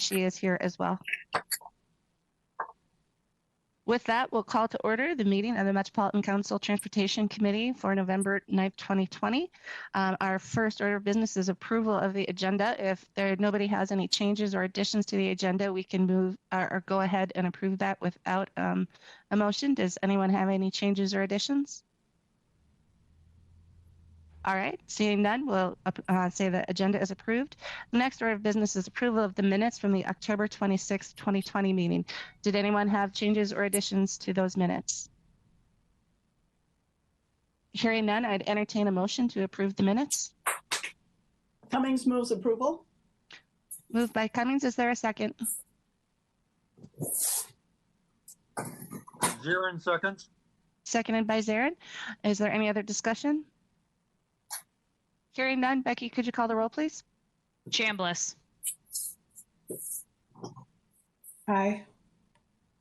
that she is here as well. With that, we'll call to order the meeting of the Metropolitan Council Transportation Committee for November 9th, 2020. Our first order of business is approval of the agenda. If nobody has any changes or additions to the agenda, we can move or go ahead and approve that without a motion. Does anyone have any changes or additions? All right, seeing none, we'll say the agenda is approved. The next order of business is approval of the minutes from the October 26th, 2020 meeting. Did anyone have changes or additions to those minutes? Hearing none, I'd entertain a motion to approve the minutes. Cummings moves approval. Moved by Cummings. Is there a second? Zarin seconds. Seconded by Zarin. Is there any other discussion? Hearing none, Becky, could you call the roll, please? Chambliss. Aye.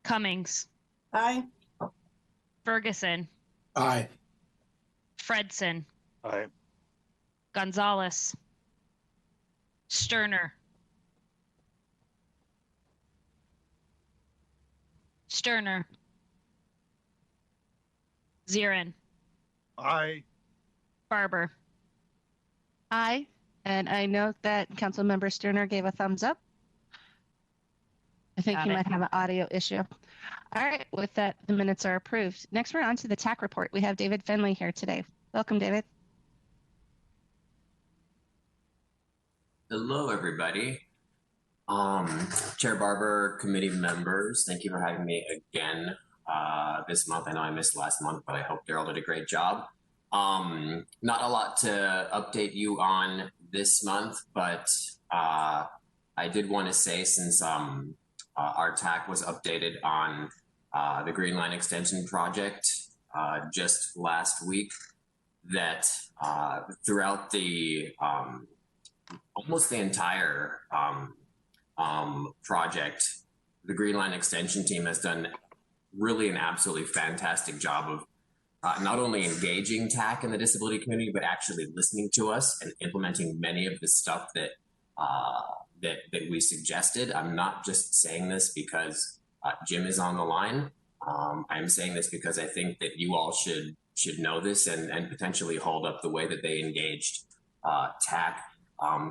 Cummings. Aye. Ferguson. Aye. Fredson. Aye. Gonzalez. Sterner. Sterner. Zarin. Aye. Barber. Aye. And I note that Councilmember Sterner gave a thumbs up. I think he might have an audio issue. All right, with that, the minutes are approved. Next, we're on to the TAC report. We have David Finley here today. Welcome, David. Hello, everybody. Chair Barber, committee members, thank you for having me again this month. I know I missed last month, but I hope Daryl did a great job. Not a lot to update you on this month, but I did want to say, since our TAC was updated on the Green Line Extension project just last week, that throughout the almost the entire project, the Green Line Extension team has done really an absolutely fantastic job of not only engaging TAC in the disability community, but actually listening to us and implementing many of the stuff that that we suggested. I'm not just saying this because Jim is on the line. I'm saying this because I think that you all should know this and potentially hold up the way that they engaged TAC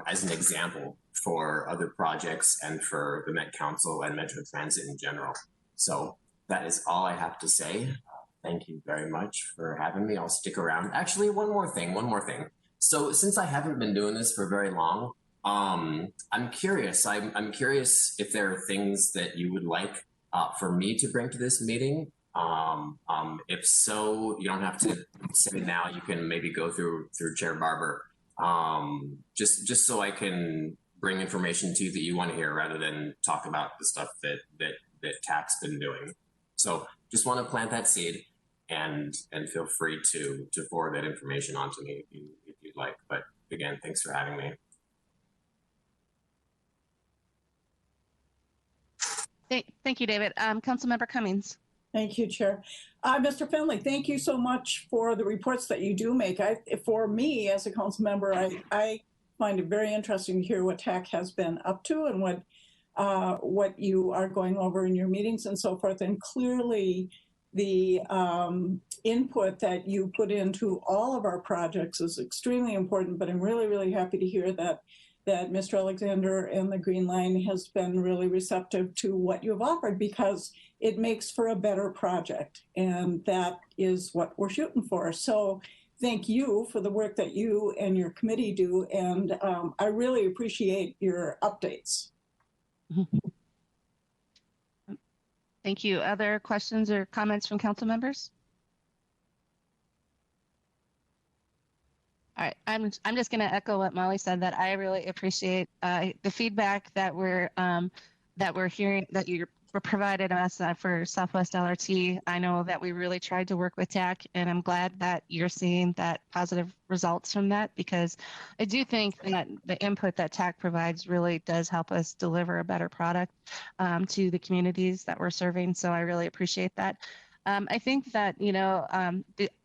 as an example for other projects and for the Met Council and Metro Transit in general. So that is all I have to say. Thank you very much for having me. I'll stick around. Actually, one more thing. So since I haven't been doing this for very long, I'm curious. I'm curious if there are things that you would like for me to bring to this meeting. If so, you don't have to say it now. You can maybe go through Chair Barber, just so I can bring information to you that you want to hear, rather than talk about the stuff that TAC's been doing. So just want to plant that seed, and feel free to forward that information on to me if you'd like. But again, thanks for having me. Thank you, David. Councilmember Cummings. Thank you, Chair. Mr. Finley, thank you so much for the reports that you do make. For me, as a council member, I find it very interesting to hear what TAC has been up to and what you are going over in your meetings and so forth. And clearly, the input that you put into all of our projects is extremely important. But I'm really, really happy to hear that Mr. Alexander and the Green Line has been really receptive to what you've offered, because it makes for a better project. And that is what we're shooting for. So thank you for the work that you and your committee do. And I really appreciate your updates. Thank you. Other questions or comments from council members? All right, I'm just going to echo what Molly said, that I really appreciate the feedback that we're hearing, that you're provided us for Southwest LRT. I know that we really tried to work with TAC, and I'm glad that you're seeing that positive results from that, because I do think that the input that TAC provides really does help us deliver a better product to the communities that we're serving. So I really appreciate that. I think that,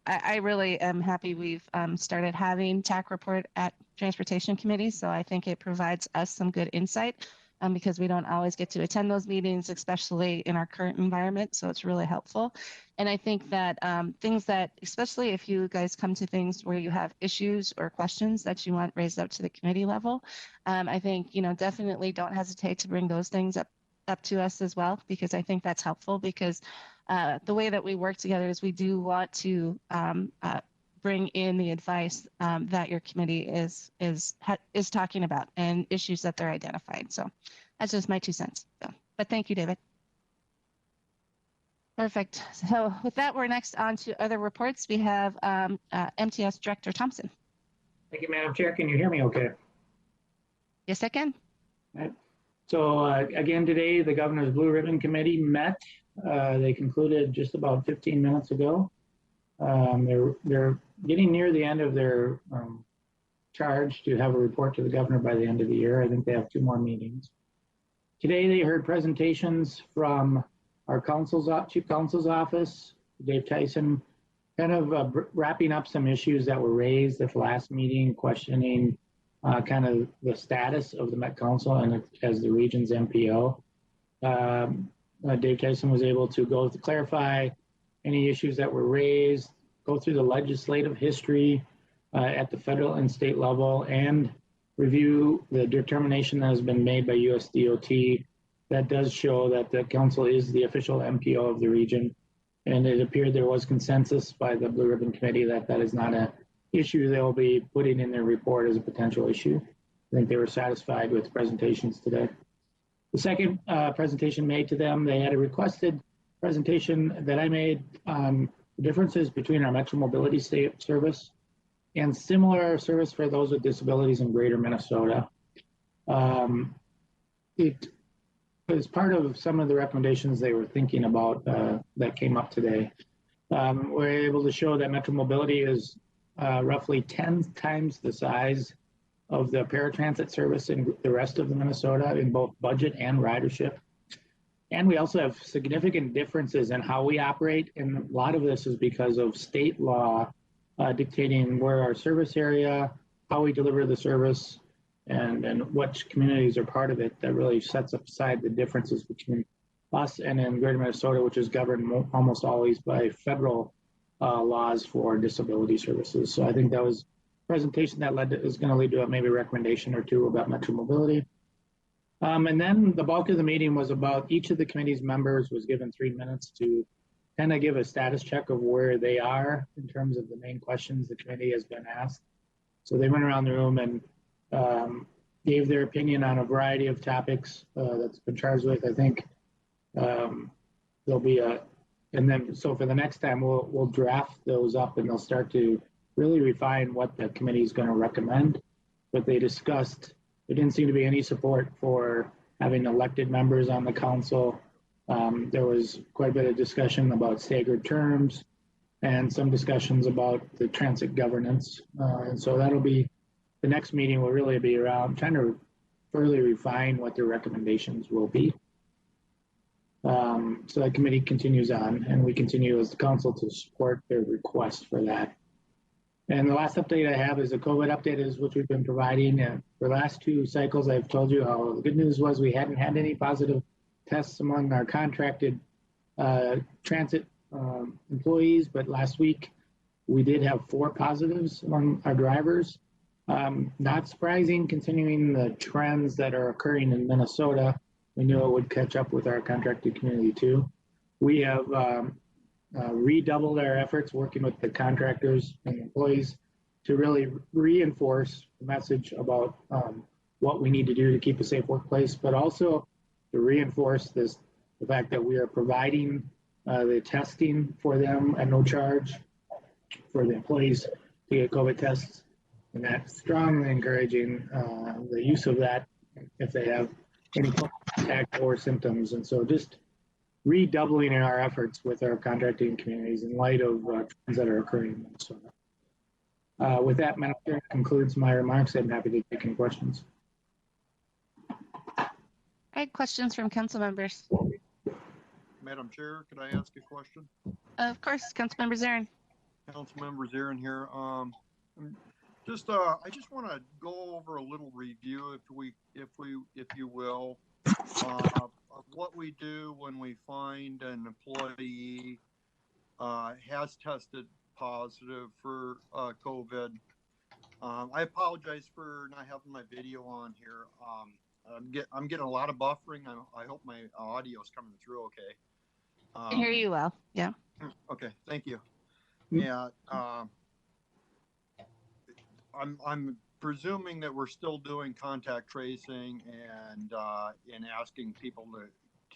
I really am happy we've started having TAC report at Transportation Committee. So I think it provides us some good insight. because we don't always get to attend those meetings, especially in our current environment. So it's really helpful. And I think that things that, especially if you guys come to things where you have issues or questions that you want raised up to the committee level, I think, definitely don't hesitate to bring those things up to us as well, because I think that's helpful, because the way that we work together is we do want to bring in the advice that your committee is talking about and issues that they're identified. So that's just my 2 cents. So, but thank you, David. Perfect. So with that, we're next on to other reports. We have MTS Director Thompson. Thank you, Madam Chair. Can you hear me okay? Yes, I can. Right. So again, today, the Governor's Blue Ribbon Committee met. They concluded just about 15 minutes ago. They're getting near the end of their charge to have a report to the governor by the end of the year. I think they have 2 more meetings. Today, they heard presentations from our Chief Counsel's office, Dave Tyson, kind of wrapping up some issues that were raised at the last meeting, questioning kind of the status of the Met Council and as the region's MPO. Dave Tyson was able to clarify any issues that were raised, go through the legislative history at the federal and state level, and review the determination that has been made by USDOT that does show that the council is the official MPO of the region. And it appeared there was consensus by the Blue Ribbon Committee that that is not an issue they'll be putting in their report as a potential issue. I think they were satisfied with presentations today. The second presentation made to them, they had a requested presentation that I made on the differences between our Metro Mobility Service and similar service for those with disabilities in Greater Minnesota. It was part of some of the recommendations they were thinking about that came up today. We're able to show that Metro Mobility is roughly 10 times the size of the paratransit service in the rest of the Minnesota in both budget and ridership. And we also have significant differences in how we operate. And a lot of this is because of state law dictating where our service area, how we deliver the service, and which communities are part of it. That really sets aside the differences between us and in Greater Minnesota, which is governed almost always by federal laws for disability services. So I think that was a presentation that is going to lead to maybe a recommendation or 2 about Metro Mobility. And then the bulk of the meeting was about each of the committee's members was given 3 minutes to kind of give a status check of where they are in terms of the main questions the committee has been asked. So they went around the room and gave their opinion on a variety of topics that's been charged with. I think there'll be so for the next time, we'll draft those up and they'll start to really refine what the committee is going to recommend. But they discussed, there didn't seem to be any support for having elected members on the council. There was quite a bit of discussion about staggered terms and some discussions about the transit governance. And so that'll be, the next meeting will really be around trying to further refine what their recommendations will be. So that committee continues on, and we continue as the council to support their request for that. And the last update I have is a COVID update, is which we've been providing. For the last 2 cycles, I've told you how the good news was we hadn't had any positive tests among our contracted transit employees, but last week we did have 4 positives among our drivers. Not surprising, continuing the trends that are occurring in Minnesota. We knew it would catch up with our contracted community too. We have redoubled our efforts working with the contractors and employees to really reinforce the message about what we need to do to keep a safe workplace, but also to reinforce the fact that we are providing the testing for them at no charge for the employees to get COVID tests, and that's strongly encouraging the use of that if they have any contact or symptoms. And so just redoubling our efforts with our contracting communities in light of trends that are occurring in Minnesota. With that, Madam Chair, concludes my remarks. I'm happy to take any questions. All right, questions from council members. Madam Chair, could I ask a question? Of course, Councilmember Zarin. Councilmember Zarin here. I just want to go over a little review, if you will, of what we do when we find an employee has tested positive for COVID. I apologize for not having my video on here. I'm getting a lot of buffering. I hope my audio is coming through okay. I can hear you well. Yeah. Okay, thank you. Yeah, I'm presuming that we're still doing contact tracing and asking people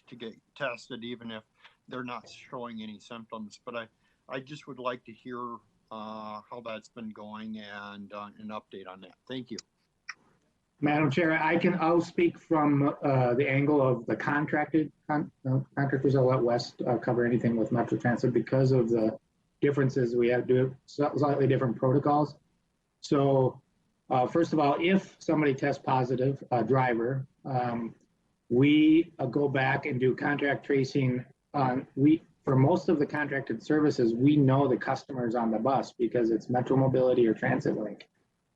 to get tested even if they're not showing any symptoms. But I just would like to hear how that's been going and an update on that. Thank you. Madam Chair, I'll speak from the angle of the contractors. I'll let Wes cover anything with Metro Transit because of the differences. We have to do slightly different protocols. So first of all, if somebody tests positive, a driver, we go back and do contact tracing. For most of the contracted services, we know the customers on the bus because it's Metro Mobility or Transit Link.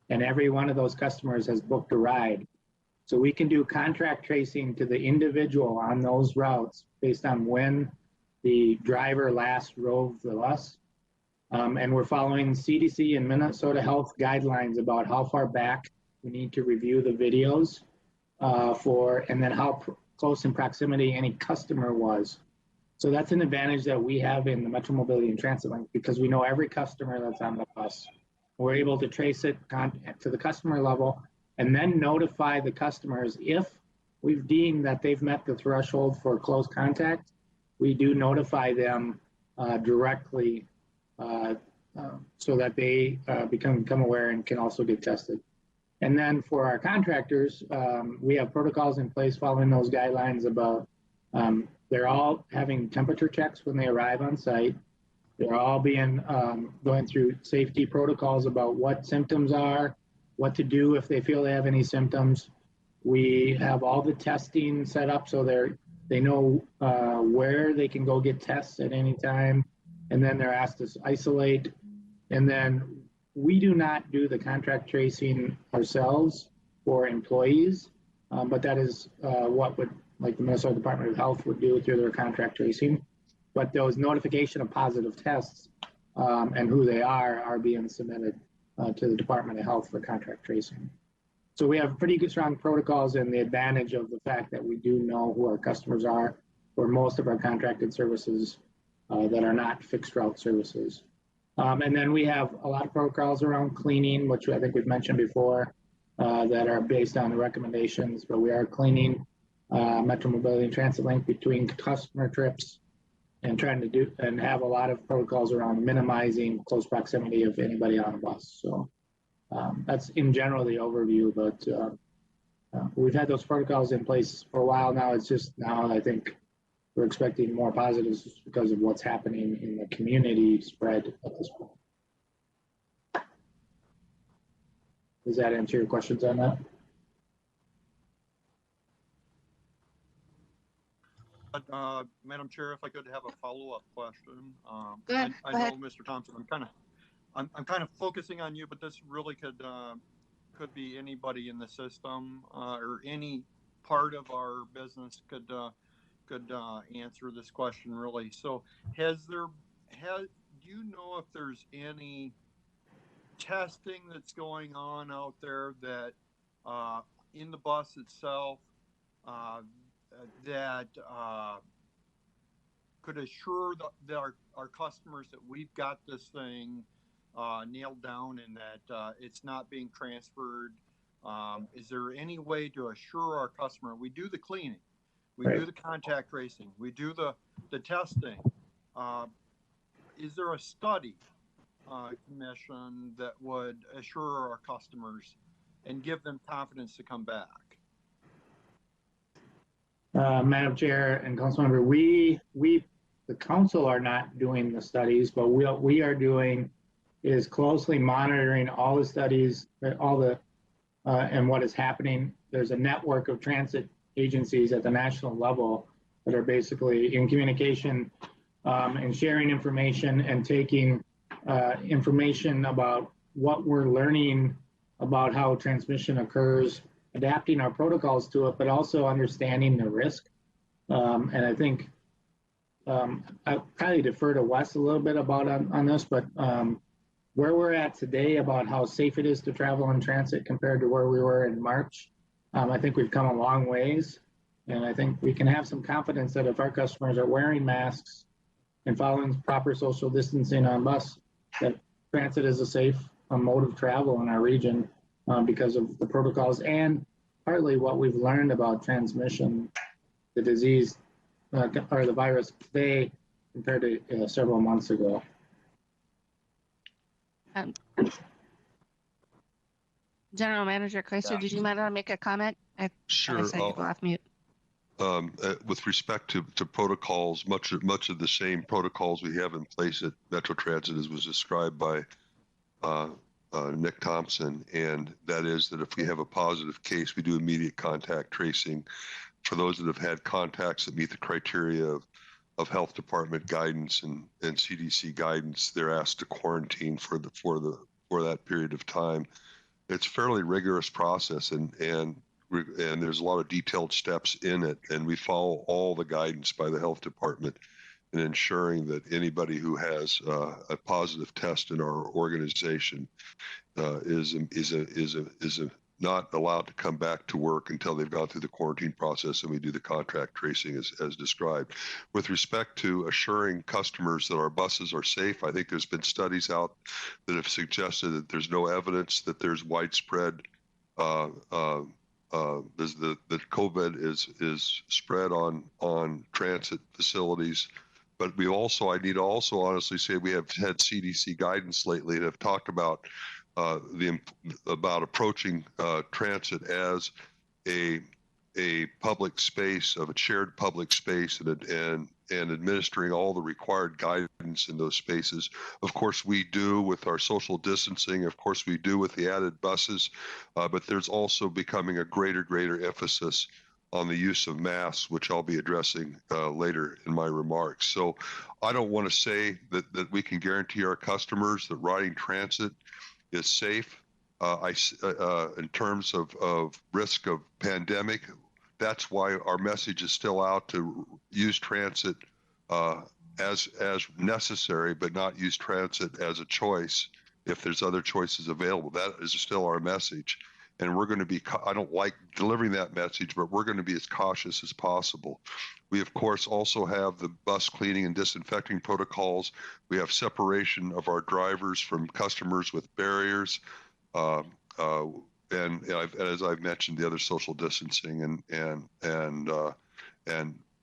And every one of those customers has booked a ride. So we can do contract tracing to the individual on those routes based on when the driver last drove the bus. And we're following CDC and Minnesota Health guidelines about how far back we need to review the videos and then how close in proximity any customer was. So that's an advantage that we have in the Metro Mobility and Transit Link because we know every customer that's on the bus. We're able to trace it to the customer level and then notify the customers if we've deemed that they've met the threshold for close contact. We do notify them directly so that they become aware and can also get tested. And then for our contractors, we have protocols in place following those guidelines about they're all having temperature checks when they arrive on site. They're all being going through safety protocols about what symptoms are, what to do if they feel they have any symptoms. We have all the testing set up so they know where they can go get tests at any time, and then they're asked to isolate. And then we do not do the contract tracing ourselves for employees, but that is what the Minnesota Department of Health would do through their contract tracing. But those notification of positive tests and who they are being submitted to the Department of Health for contract tracing. So we have pretty good, strong protocols, and the advantage of the fact that we do know who our customers are for most of our contracted services that are not fixed route services. And then we have a lot of protocols around cleaning, which I think we've mentioned before, that are based on the recommendations, but we are cleaning Metro Mobility and Transit Link between customer trips and trying to do and have a lot of protocols around minimizing close proximity of anybody on a bus. So that's in general the overview, but we've had those protocols in place for a while now. It's just now I think we're expecting more positives because of what's happening in the community spread at this point. Does that answer your questions on that? Madam Chair, if I could have a follow-up question. Go ahead. I know, Mr. Thompson, I'm kind of focusing on you, but this really could be anybody in the system or any part of our business could answer this question really. So do you know if there's any testing that's going on out there that in the bus itself that could assure that our customers that we've got this thing nailed down and that it's not being transferred? Is there any way to assure our customer? We do the cleaning, we do the contact tracing, we do the testing. Is there a study commission that would assure our customers and give them confidence to come back? Madam Chair and Councilmember, the council are not doing the studies, but what we are doing is closely monitoring all the studies, and what is happening. There's a network of transit agencies at the national level that are basically in communication and sharing information and taking information about what we're learning about how transmission occurs adapting our protocols to it, but also understanding the risk. And I think I probably defer to Wes a little bit about on this, but where we're at today about how safe it is to travel in transit compared to where we were in March, I think we've come a long ways. And I think we can have some confidence that if our customers are wearing masks and following proper social distancing on bus, that transit is a safe mode of travel in our region because of the protocols and partly what we've learned about transmission, the disease or the virus today compared to several months ago. General Manager Chrysler, did you mind to make a comment? I Sure. said you go off mute. With respect to protocols, much of the same protocols we have in place at Metro Transit as was described by Nick Thompson, and that is that if we have a positive case, we do immediate contact tracing. For those that have had contacts that meet the criteria of health department guidance and CDC guidance, they're asked to quarantine for that period of time. It's a fairly rigorous process, and there's a lot of detailed steps in it, and we follow all the guidance by the health department in ensuring that anybody who has a positive test in our organization is not allowed to come back to work until they've gone through the quarantine process, and we do the contact tracing as described. With respect to assuring customers that our buses are safe, I think there's been studies out that have suggested that there's no evidence that there's widespread that COVID is spread on transit facilities. But I need to also honestly say we have had CDC guidance lately that have talked about approaching transit as a public space, of a shared public space, and administering all the required guidance in those spaces. Of course, we do with our social distancing. Of course, we do with the added buses, but there's also becoming a greater emphasis on the use of masks, which I'll be addressing later in my remarks. So I don't want to say that we can guarantee our customers that riding transit is safe in terms of risk of pandemic. That's why our message is still out to use transit as necessary, but not use transit as a choice if there's other choices available. That is still our message. And we're going to be, I don't like delivering that message, but we're going to be as cautious as possible. We, of course, also have the bus cleaning and disinfecting protocols. We have separation of our drivers from customers with barriers. And as I've mentioned, the other social distancing and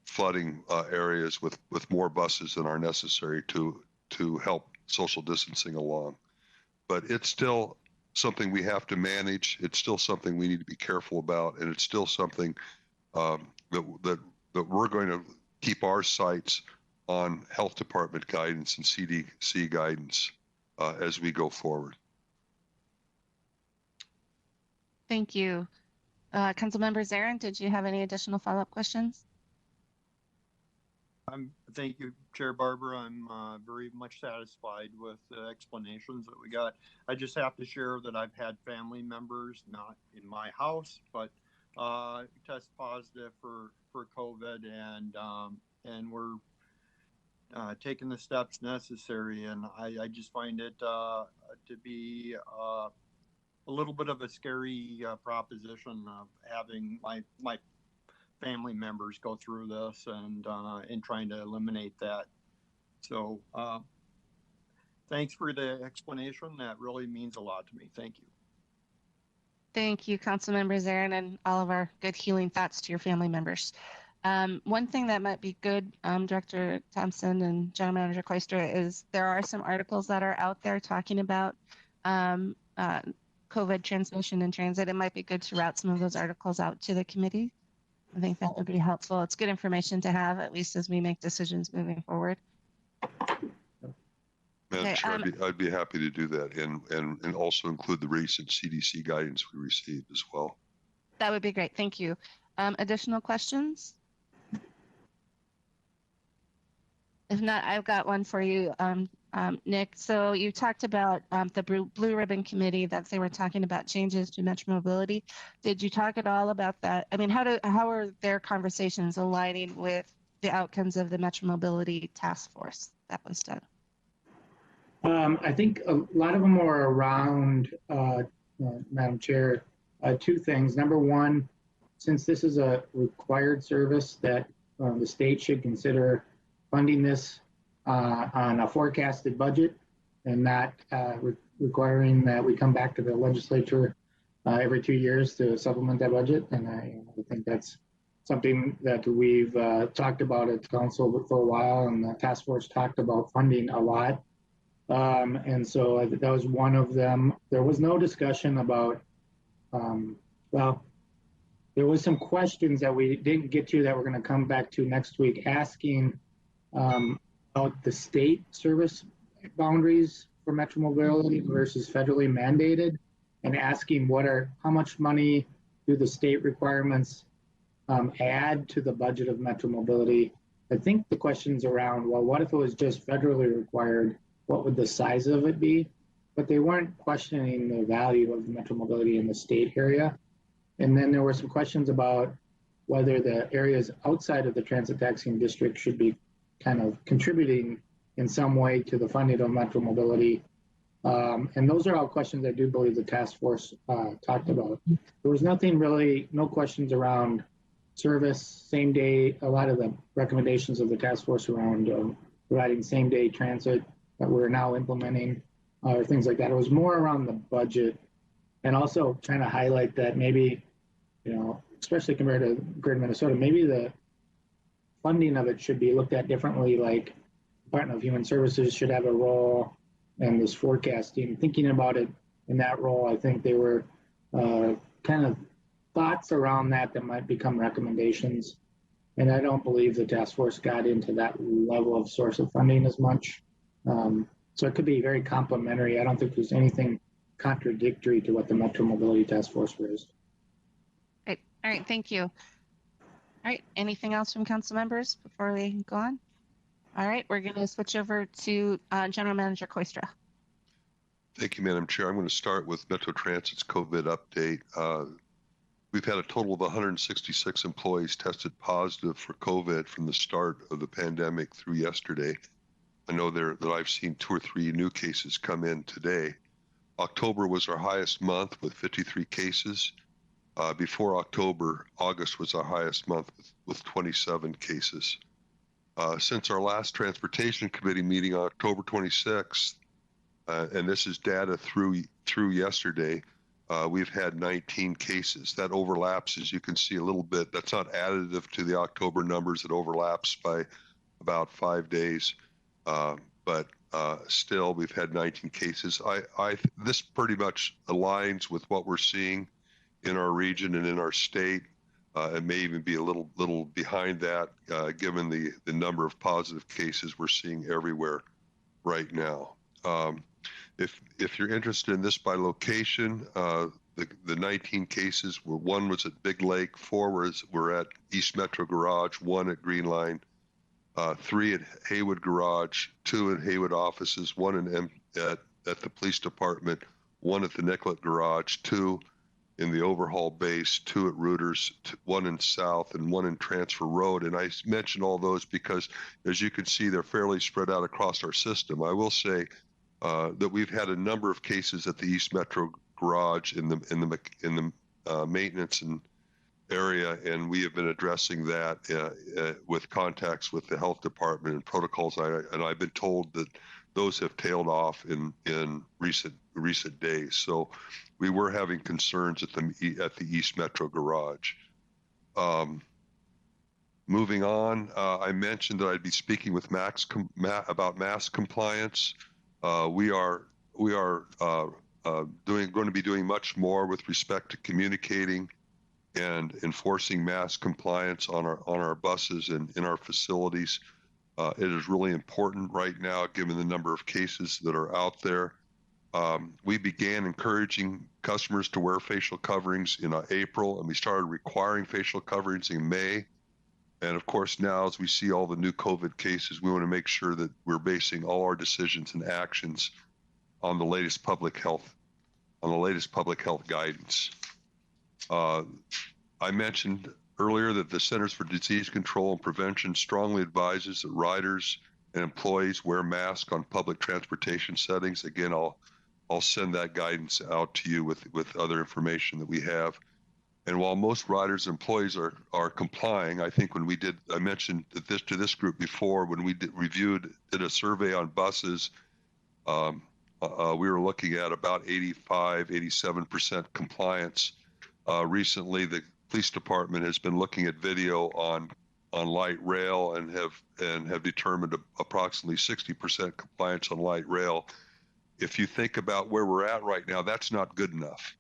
flooding areas with more buses than are necessary to help social distancing along. But it's still something we have to manage. It's still something we need to be careful about, and it's still something that we're going to keep our sights on health department guidance and CDC guidance as we go forward. Thank you. Councilmember Zarin, did you have any additional follow-up questions? Thank you, Chair Barbara. I'm very much satisfied with the explanations that we got. I just have to share that I've had family members, not in my house, but test positive for COVID, and we're taking the steps necessary. And I just find it to be a little bit of a scary proposition of having my family members go through this and trying to eliminate that. So thanks for the explanation. That really means a lot to me. Thank you. Thank you, Councilmember Zarin, and all of our good healing thoughts to your family members. One thing that might be good, Director Thompson and General Manager Cloister, is there are some articles that are out there talking about COVID transmission in transit. It might be good to route some of those articles out to the committee. I think that would be helpful. It's good information to have, at least as we make decisions moving forward. Madam Chair, I'd be happy to do that, and also include the recent CDC guidance we received as well. That would be great. Thank you. Additional questions? If not, I've got one for you, Nick, so you talked about the Blue Ribbon Committee that they were talking about changes to Metro Mobility. Did you talk at all about that? I mean, how are their conversations aligning with the outcomes of the Metro Mobility Task Force that was done? I think a lot of them are around, Madam Chair, two things. Number one, since this is a required service that the state should consider funding this on a forecasted budget and not requiring that we come back to the legislature every 2 years to supplement that budget. And I think that's something that we've talked about at council for a while, and the task force talked about funding a lot. And so that was one of them. There was no discussion about, well, there was some questions that we didn't get to that we're going to come back to next week, asking about the state service boundaries for Metro Mobility versus federally mandated, and asking how much money do the state requirements add to the budget of Metro Mobility. I think the question's around, well, what if it was just federally required? What would the size of it be? But they weren't questioning the value of Metro Mobility in the state area. And then there were some questions about whether the areas outside of the transit taxing district should be kind of contributing in some way to the funding of Metro Mobility. And those are all questions I do believe the task force talked about. There was nothing really, no questions around service, same day. A lot of the recommendations of the task force around providing same day transit that we're now implementing, or things like that. It was more around the budget, and also trying to highlight that maybe, especially compared to Greater Minnesota, maybe the funding of it should be looked at differently. Like Department of Human Services should have a role in this forecasting, thinking about it in that role. I think they were kind of thoughts around that might become recommendations. And I don't believe the task force got into that level of source of funding as much. So it could be very complementary. I don't think there's anything contradictory to what the Metro Mobility Task Force raised. Great. All right. Thank you. All right. Anything else from council members before we go on? All right. We're going to switch over to General Manager Koistra. Thank you, Madam Chair. I'm going to start with Metro Transit's COVID update. We've had a total of 166 employees tested positive for COVID from the start of the pandemic through yesterday. I know that I've seen 2 or 3 new cases come in today. October was our highest month with 53 cases. Before October, August was our highest month with 27 cases. Since our last Transportation Committee meeting on October 26th, and this is data through yesterday, we've had 19 cases. That overlaps, as you can see, a little bit. That's not additive to the October numbers. It overlaps by about 5 days. But still, we've had 19 cases. This pretty much aligns with what we're seeing in our region and in our state. It may even be a little behind that, given the number of positive cases we're seeing everywhere right now. If you're interested in this by location, the 19 cases were, 1 was at Big Lake, 4 were at East Metro Garage, 1 at Green Line, 3 at Haywood Garage, 2 in Haywood offices, 1 at the police department, 1 at the Nicollet Garage, 2 in the overhaul base, 2 at Reuters, 1 in South, and 1 in Transfer Road. And I mention all those because, as you can see, they're fairly spread out across our system. I will say that we've had a number of cases at the East Metro Garage in the maintenance and area, and we have been addressing that with contacts with the health department and protocols. And I've been told that those have tailed off in recent days. So we were having concerns at the East Metro Garage. Moving on, I mentioned that I'd be speaking with about mask compliance. We are going to be doing much more with respect to communicating and enforcing mask compliance on our buses and in our facilities. It is really important right now, given the number of cases that are out there. We began encouraging customers to wear facial coverings in April, and we started requiring facial coverings in May. And of course, now as we see all the new COVID cases, we want to make sure that we're basing all our decisions and actions on the latest public health guidance. I mentioned earlier that the Centers for Disease Control and Prevention strongly advises that riders and employees wear masks on public transportation settings. Again, I'll send that guidance out to you with other information that we have. And while most riders and employees are complying, I think I mentioned that to this group before, when we did a survey on buses, we were looking at about 87% compliance. Recently, the police department has been looking at video on light rail and have determined approximately 60% compliance on light rail. If you think about where we're at right now, that's not good enough.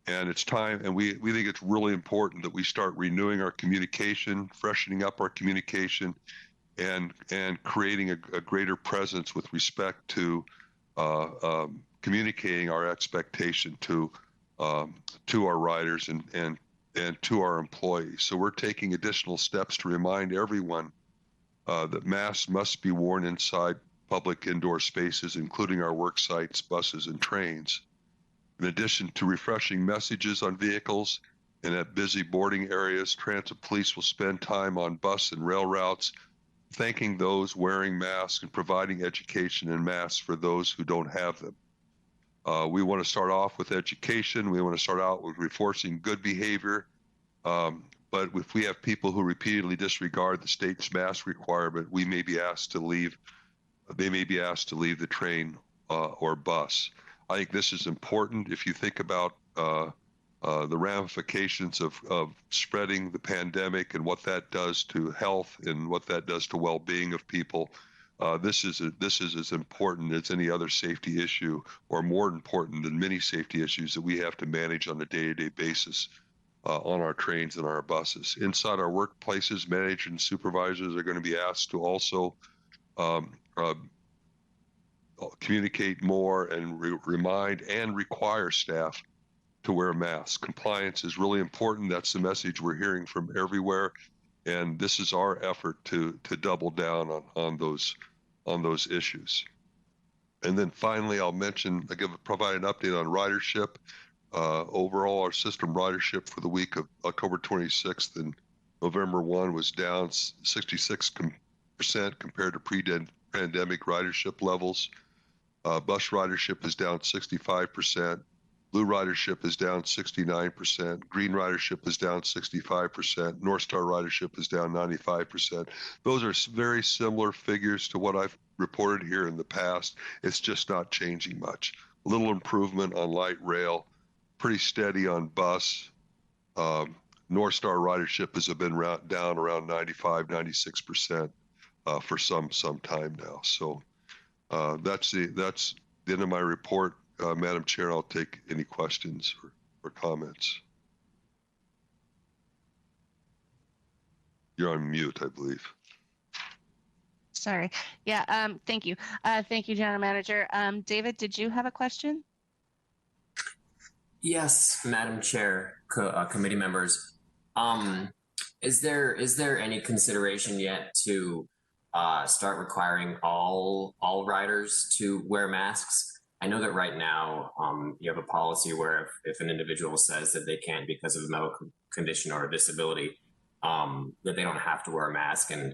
And it's time, and we think it's really important that we start renewing our communication, freshening up our communication, and creating a greater presence with respect to communicating our expectation to our riders and to our employees. So we're taking additional steps to remind everyone that masks must be worn inside public indoor spaces, including our work sites, buses, and trains. In addition to refreshing messages on vehicles and at busy boarding areas, transit police will spend time on bus and rail routes, thanking those wearing masks and providing education and masks for those who don't have them. We want to start off with education. We want to start out with reinforcing good behavior. But if we have people who repeatedly disregard the state's mask requirement, they may be asked to leave the train or bus. I think this is important. If you think about the ramifications of spreading the pandemic and what that does to health and what that does to well-being of people, this is as important as any other safety issue, or more important than many safety issues that we have to manage on a day-to-day basis on our trains and our buses. Inside our workplaces, managers and supervisors are going to be asked to also communicate more and remind and require staff to wear masks. Compliance is really important. That's the message we're hearing from everywhere, and this is our effort to double down on those issues. And then finally, provide an update on ridership. Overall, our system ridership for the week of October 26th and November 1 was down 66% compared to pre-pandemic ridership levels. Bus ridership is down 65%. Blue ridership is down 69%. Green ridership is down 65%. North Star ridership is down 95%. Those are very similar figures to what I've reported here in the past. It's just not changing much. A little improvement on light rail, pretty steady on bus. North Star ridership has been down around 95, 96% for some time now. So that's the end of my report. Madam Chair, I'll take any questions or comments. You're on mute, I believe. Sorry. Yeah, thank you. Thank you, General Manager. David, did you have a question? Yes, Madam Chair, committee members. Is there any consideration yet to start requiring all riders to wear masks? I know that right now you have a policy where if an individual says that they can't because of a medical condition or a disability, that they don't have to wear a mask. And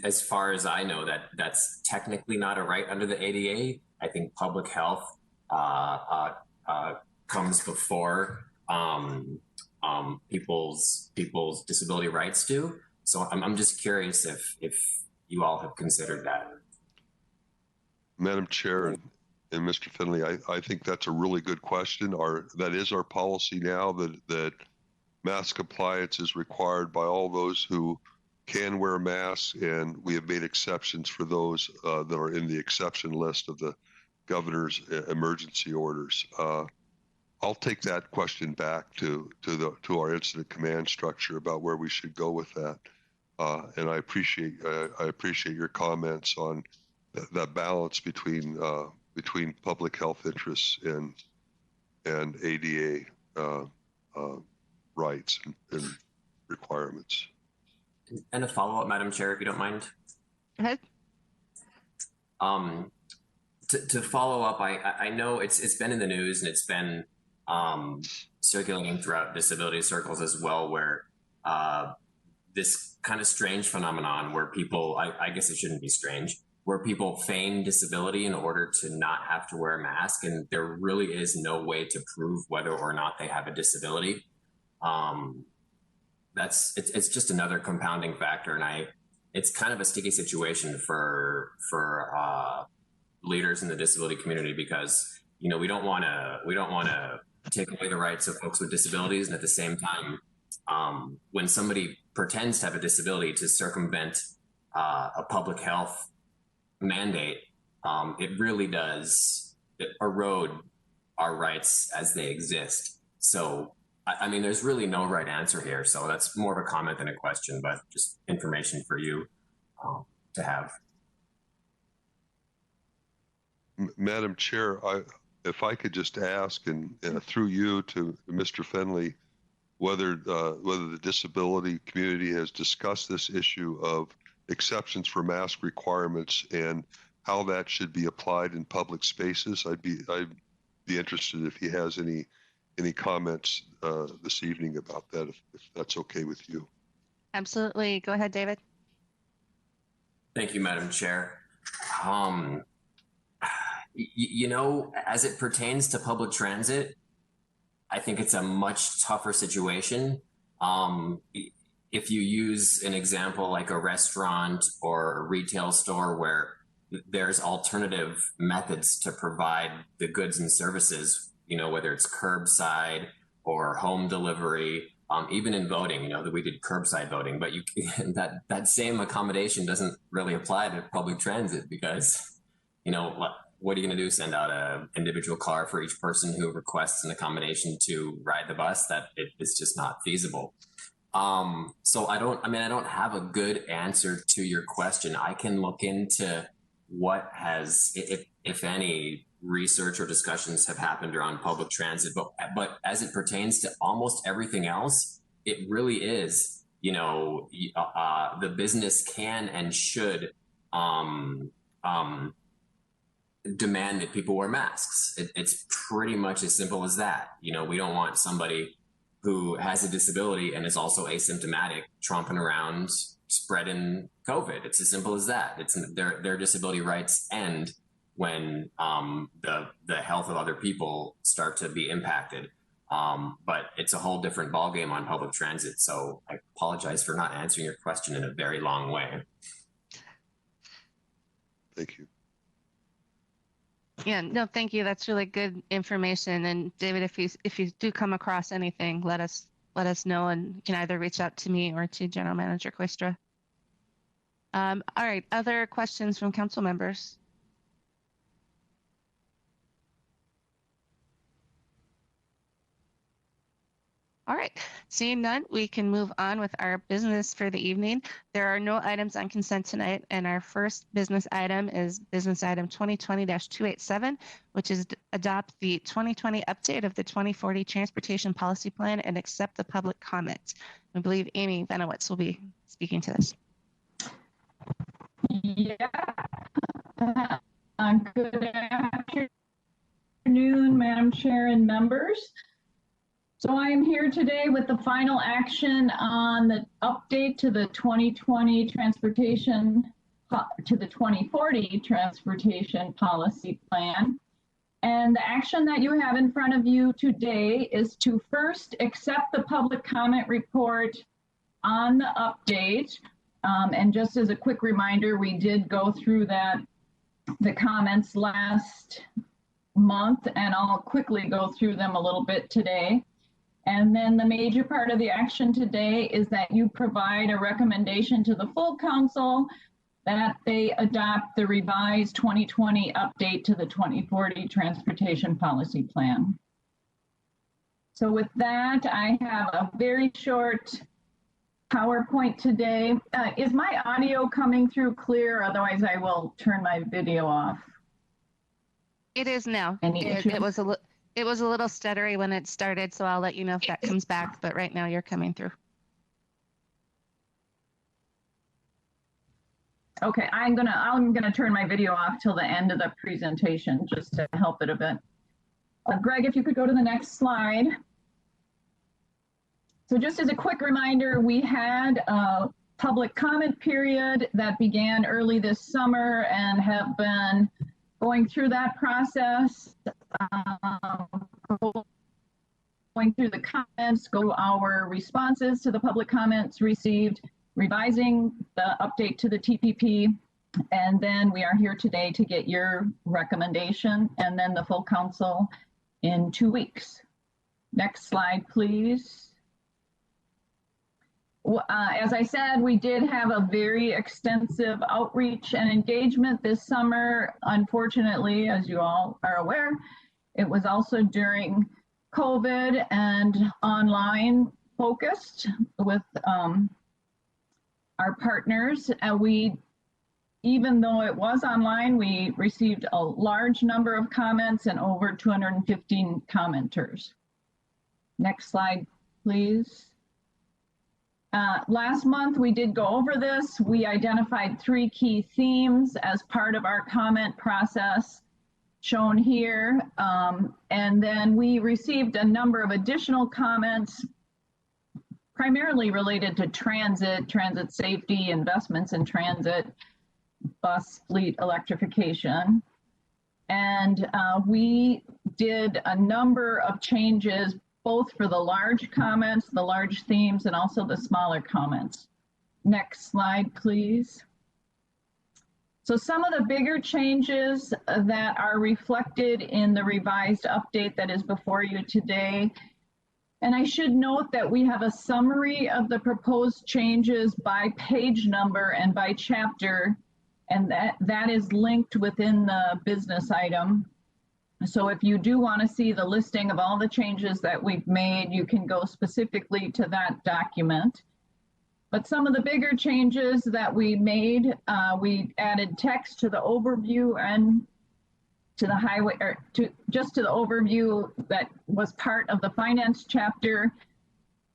as far as I know, that's technically not a right under the ADA. I think public health comes before people's disability rights do. So I'm just curious if you all have considered that. Madam Chair and Mr. Finley, I think that's a really good question. That is our policy now, that mask compliance is required by all those who can wear masks, and we have made exceptions for those that are in the exception list of the governor's emergency orders. I'll take that question back to our incident command structure about where we should go with that. And I appreciate your comments on that balance between public health interests and ADA rights and requirements. And a follow-up, Madam Chair, if you don't mind. Go ahead. To follow up, I know it's been in the news and it's been circulating throughout disability circles as well, where this kind of strange phenomenon where people, I guess it shouldn't be strange, where people feign disability in order to not have to wear a mask, and there really is no way to prove whether or not they have a disability. It's just another compounding factor, and it's kind of a sticky situation for leaders in the disability community, because we don't want to take away the rights of folks with disabilities, and at the same time, when somebody pretends to have a disability to circumvent a public health mandate, it really does erode our rights as they exist. So, I mean, there's really no right answer here. So that's more of a comment than a question, but just information for you to have. Madam Chair, if I could just ask, and through you to Mr. Fenley, whether the disability community has discussed this issue of exceptions for mask requirements and how that should be applied in public spaces. I'd be interested if he has any comments this evening about that, if that's okay with you. Absolutely. Go ahead, David. Thank you, Madam Chair. As it pertains to public transit, I think it's a much tougher situation. If you use an example like a restaurant or a retail store where there's alternative methods to provide the goods and services, whether it's curbside or home delivery, even in voting, that we did curbside voting, but that same accommodation doesn't really apply to public transit, because, what are you going to do? Send out an individual car for each person who requests an accommodation to ride the bus? It's just not feasible. So I don't have a good answer to your question. I can look into what has, if any, research or discussions have happened around public transit, but as it pertains to almost everything else, it really is, the business can and should demand that people wear masks. It's pretty much as simple as that. We don't want somebody who has a disability and is also asymptomatic tromping around spreading COVID. It's as simple as that. It's their disability rights end when the health of other people start to be impacted. But it's a whole different ballgame on public transit. So I apologize for not answering your question in a very long way. Thank you. Yeah, no, thank you. That's really good information. And David, if you do come across anything, let us know, and you can either reach out to me or to General Manager Quistra. All right, other questions from council members? All right, seeing none, we can move on with our business for the evening. There are no items on consent tonight, and our first business item is business item 2020-287, which is adopt the 2020 update of the 2040 Transportation Policy Plan and accept the public comment. I believe Amy Benowitz will be speaking to this. Yeah. Good afternoon, Madam Chair and members. So I am here today with the final action on the update to the 2020 transportation to the 2040 Transportation Policy Plan. And the action that you have in front of you today is to first accept the public comment report on the update. And just as a quick reminder, we did go through the comments last month, and I'll quickly go through them a little bit today. And then the major part of the action today is that you provide a recommendation to the full council that they adopt the revised 2020 update to the 2040 Transportation Policy Plan. So with that, I have a very short PowerPoint today. Is my audio coming through clear? Otherwise, I will turn my video off. It is now. It was a little stuttery when it started, so I'll let you know if that comes back, but right now you're coming through. Okay, I'm gonna turn my video off till the end of the presentation just to help it a bit. Greg, if you could go to the next slide. So just as a quick reminder, we had a public comment period that began early this summer and have been going through that process, going through the comments, our responses to the public comments received, revising the update to the TPP, and then we are here today to get your recommendation and then the full council in 2 weeks. Next slide, please. As I said, we did have a very extensive outreach and engagement this summer. Unfortunately, as you all are aware, it was also during COVID and online focused with our partners. Even though it was online, we received a large number of comments and over 215 commenters. Next slide, please. Last month, we did go over this. We identified 3 key themes as part of our comment process shown here. And then we received a number of additional comments, primarily related to transit safety, investments in transit, bus fleet electrification. And we did a number of changes, both for the large comments, the large themes, and also the smaller comments. Next slide, please. So some of the bigger changes that are reflected in the revised update that is before you today. And I should note that we have a summary of the proposed changes by page number and by chapter, and that is linked within the business item. So if you do want to see the listing of all the changes that we've made, you can go specifically to that document. But some of the bigger changes that we made, we added text to the overview and to the highway, or just to the overview that was part of the finance chapter,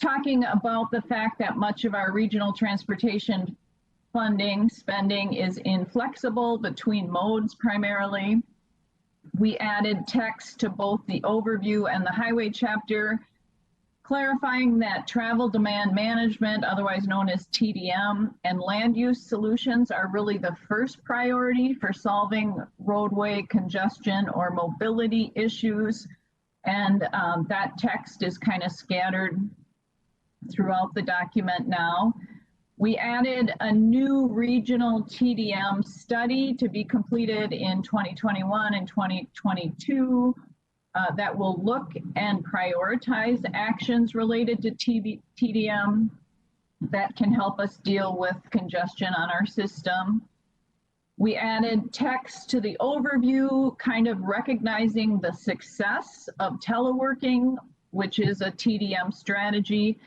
talking about the fact that much of our regional transportation spending is inflexible between modes primarily. We added text to both the overview and the highway chapter, clarifying that travel demand management, otherwise known as TDM, and land use solutions are really the first priority for solving roadway congestion or mobility issues. And that text is kind of scattered throughout the document now. We added a new regional TDM study to be completed in 2021 and 2022 that will look and prioritize actions related to TDM that can help us deal with congestion on our system. We added text to the overview, kind of recognizing the success of teleworking, which is a TDM strategy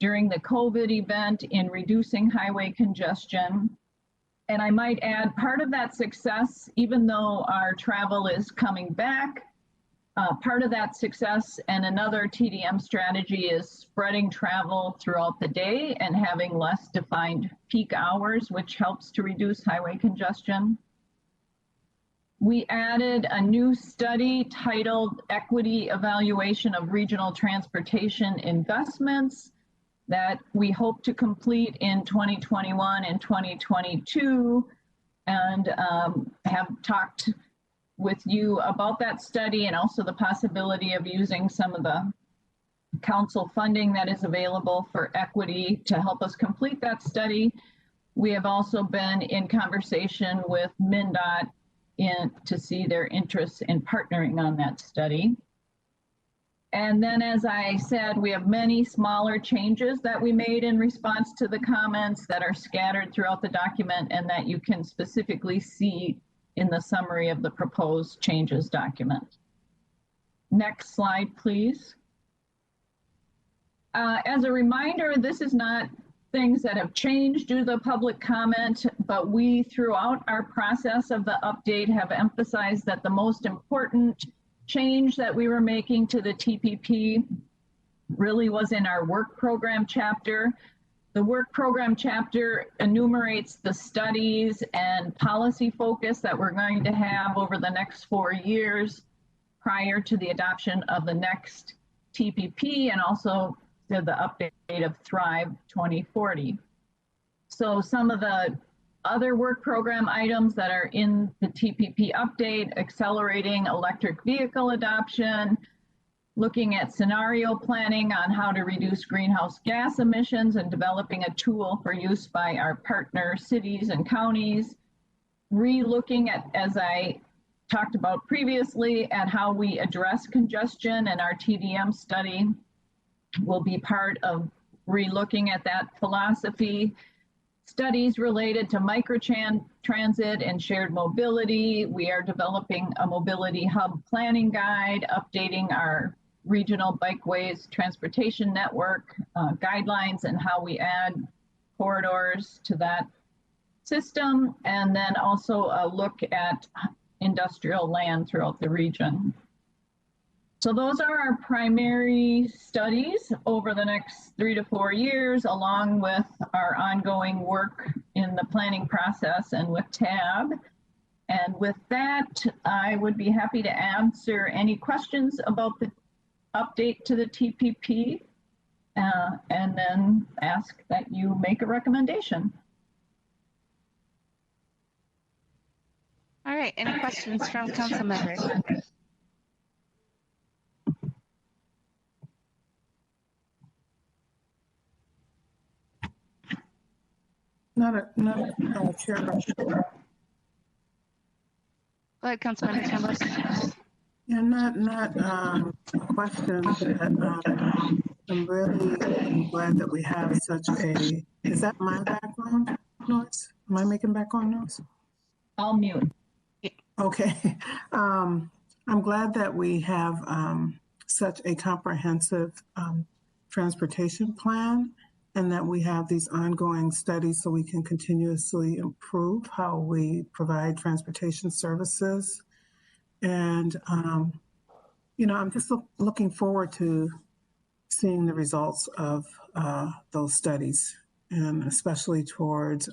during the COVID event in reducing highway congestion. And I might add, part of that success, even though our travel is coming back, part of that success and another TDM strategy is spreading travel throughout the day and having less defined peak hours, which helps to reduce highway congestion. We added a new study titled Equity Evaluation of Regional Transportation Investments that we hope to complete in 2021 and 2022, and have talked with you about that study and also the possibility of using some of the council funding that is available for equity to help us complete that study. We have also been in conversation with MnDOT to see their interest in partnering on that study. And then, as I said, we have many smaller changes that we made in response to the comments that are scattered throughout the document and that you can specifically see in the summary of the proposed changes document. Next slide, please. As a reminder, this is not things that have changed due to the public comment, but we, throughout our process of the update, have emphasized that the most important change that we were making to the TPP really was in our work program chapter. The work program chapter enumerates the studies and policy focus that we're going to have over the next 4 years prior to the adoption of the next TPP, and also to the update of Thrive 2040. So some of the other work program items that are in the TPP update: accelerating electric vehicle adoption, looking at scenario planning on how to reduce greenhouse gas emissions and developing a tool for use by our partner cities and counties, re-looking at, as I talked about previously, at how we address congestion, and our TDM study will be part of re-looking at that philosophy. Studies related to microtransit and shared mobility. We are developing a mobility hub planning guide, updating our regional bikeways transportation network guidelines and how we add corridors to that system, and then also a look at industrial land throughout the region. So those are our primary studies over the next 3 to 4 years, along with our ongoing work in the planning process and with TAB. And with that, I would be happy to answer any questions about the update to the TPP, and then ask that you make a recommendation. All right, any questions from council members? Not a chair. Go ahead, Councilmember Chambliss. Yeah, not questions. I'm really glad that we have such a. Is that my background noise? Am I making background noise? I'll mute. Okay. I'm glad that we have such a comprehensive transportation plan, and that we have these ongoing studies so we can continuously improve how we provide transportation services. And, you know, I'm just looking forward to seeing the results of those studies, and especially towards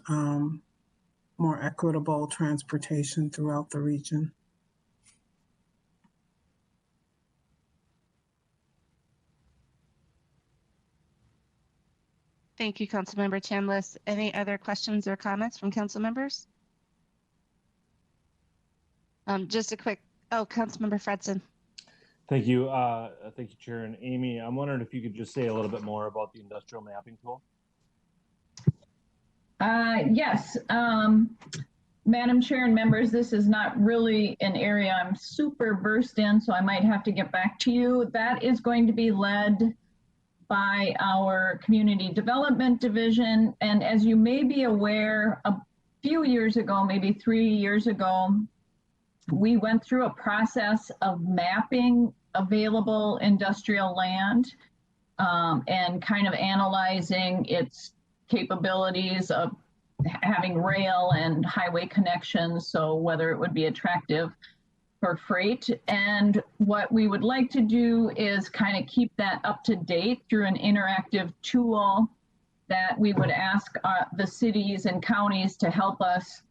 more equitable transportation throughout the region. Thank you, Councilmember Chambliss. Any other questions or comments from council members? Just a quick, Councilmember Fredson. Thank you. Thank you, Chair. And Amy, I'm wondering if you could just say a little bit more about the industrial mapping tool. Yes, Madam Chair and members, this is not really an area I'm super versed in, so I might have to get back to you. That is going to be led by our Community Development Division. And as you may be aware, a few years ago, maybe 3 years ago, we went through a process of mapping available industrial land and kind of analyzing its capabilities of having rail and highway connections, so whether it would be attractive for freight. And what we would like to do is kind of keep that up to date through an interactive tool that we would ask the cities and counties to help us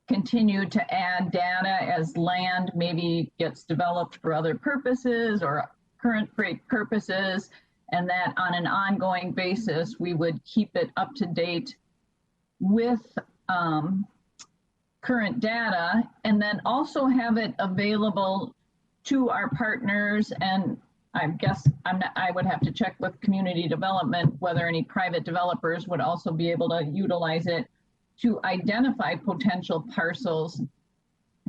continue to add data as land maybe gets developed for other purposes or current freight purposes, and that on an ongoing basis, we would keep it up to date with current data, and then also have it available to our partners. And I guess I would have to check with community development whether any private developers would also be able to utilize it to identify potential parcels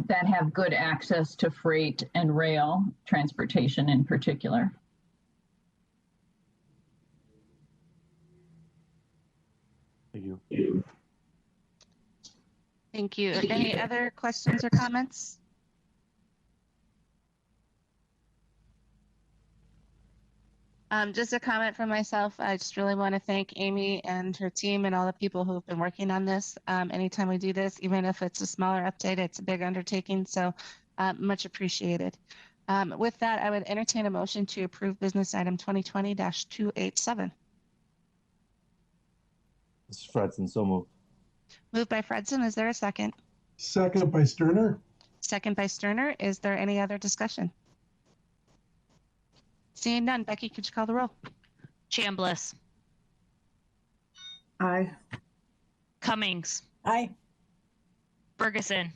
that have good access to freight and rail transportation in particular. Thank you. Thank you. Any other questions or comments? Just a comment from myself. I just really want to thank Amy and her team and all the people who have been working on this. Anytime we do this, even if it's a smaller update, it's a big undertaking. So much appreciated. With that, I would entertain a motion to approve business item 2020-287. This is Fredson, so moved. Moved by Fredson. Is there a second? Second by Sterner. Second by Sterner. Is there any other discussion? Seeing none, Becky, could you call the roll? Chambliss, Aye. Cummings, Aye. Ferguson,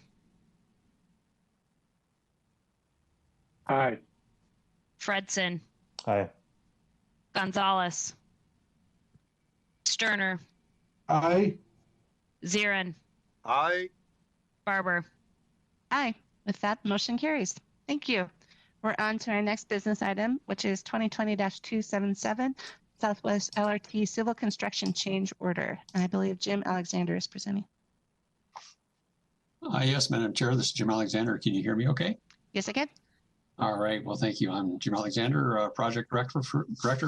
Aye. Fredson, Aye. Gonzalez, Sterner, Aye. Zirin, Aye. Barber. Aye. With that, motion carries. Thank you. We're on to our next business item, which is 2020-277, Southwest LRT Civil Construction Change Order. And I believe Jim Alexander is presenting. Yes, Madam Chair, this is Jim Alexander. Can you hear me okay? Yes, I can. All right, well, thank you. I'm Jim Alexander, Project Director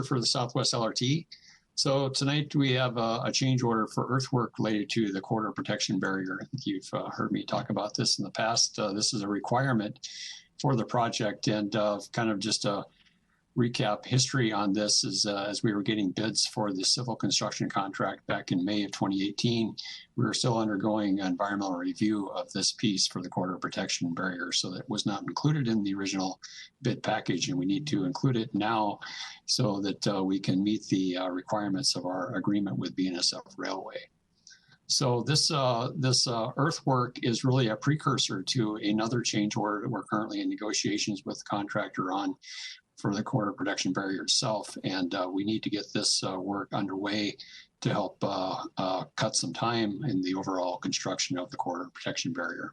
for the Southwest LRT. So tonight we have a change order for earthwork related to the corridor protection barrier. I think you've heard me talk about this in the past. This is a requirement for the project, and kind of just a recap history on this is as we were getting bids for the civil construction contract back in May of 2018, we were still undergoing environmental review of this piece for the corridor protection barrier. So that was not included in the original bid package, and we need to include it now so that we can meet the requirements of our agreement with BNSF Railway. So this earthwork is really a precursor to another change order that we're currently in negotiations with the contractor on for the corridor protection barrier itself. And we need to get this work underway to help cut some time in the overall construction of the corridor protection barrier.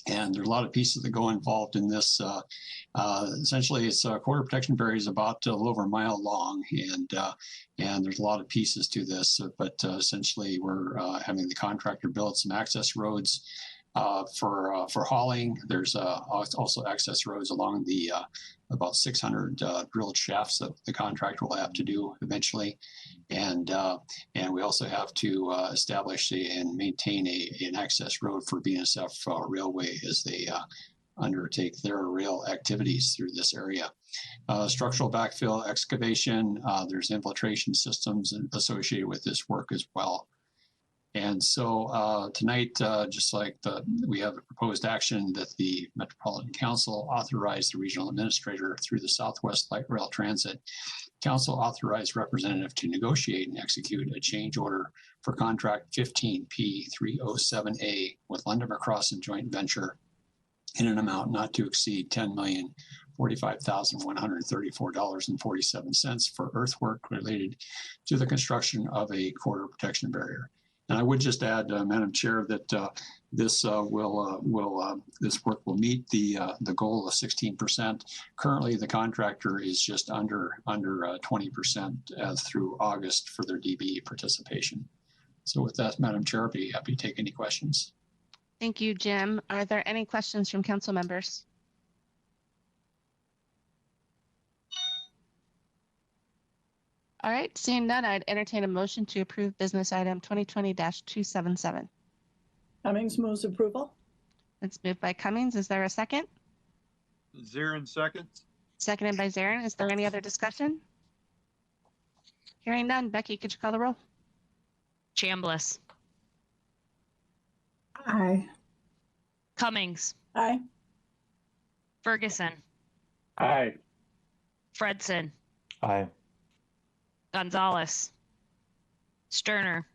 And there's a lot of pieces that go involved in this. Essentially, it's corridor protection barrier is about a little over a mile long, and there's a lot of pieces to this. But essentially, we're having the contractor build some access roads for hauling. There's also access roads along the about 600 drilled shafts that the contractor will have to do eventually, and we also have to establish and maintain an access road for BNSF Railway as they undertake their rail activities through this area. Structural backfill excavation. There's infiltration systems associated with this work as well. And so tonight, just like we have a proposed action that the Metropolitan Council authorized the regional administrator through the Southwest Light Rail Transit Council authorized representative to negotiate and execute a change order for contract 15P307A with London Crossing joint venture in an amount not to exceed $10,045,134.47 for earthwork related to the construction of a corridor protection barrier. And I would just add, Madam Chair, that this work will meet the goal of 16%. Currently, the contractor is just under 20% as through August for their DBE participation. So with that, Madam Chair, I'd be happy to take any questions. Thank you, Jim. Are there any questions from council members? All right, seeing none, I'd entertain a motion to approve business item 2020-277. Cummings moves approval. It's moved by Cummings. Is there a second? Zirin seconds. Seconded by Zarin. Is there any other discussion? Hearing none. Becky, could you call the roll? Chambliss, Aye. Cummings, Aye. Ferguson, Aye. Fredson, Aye. Gonzalez, Sterner,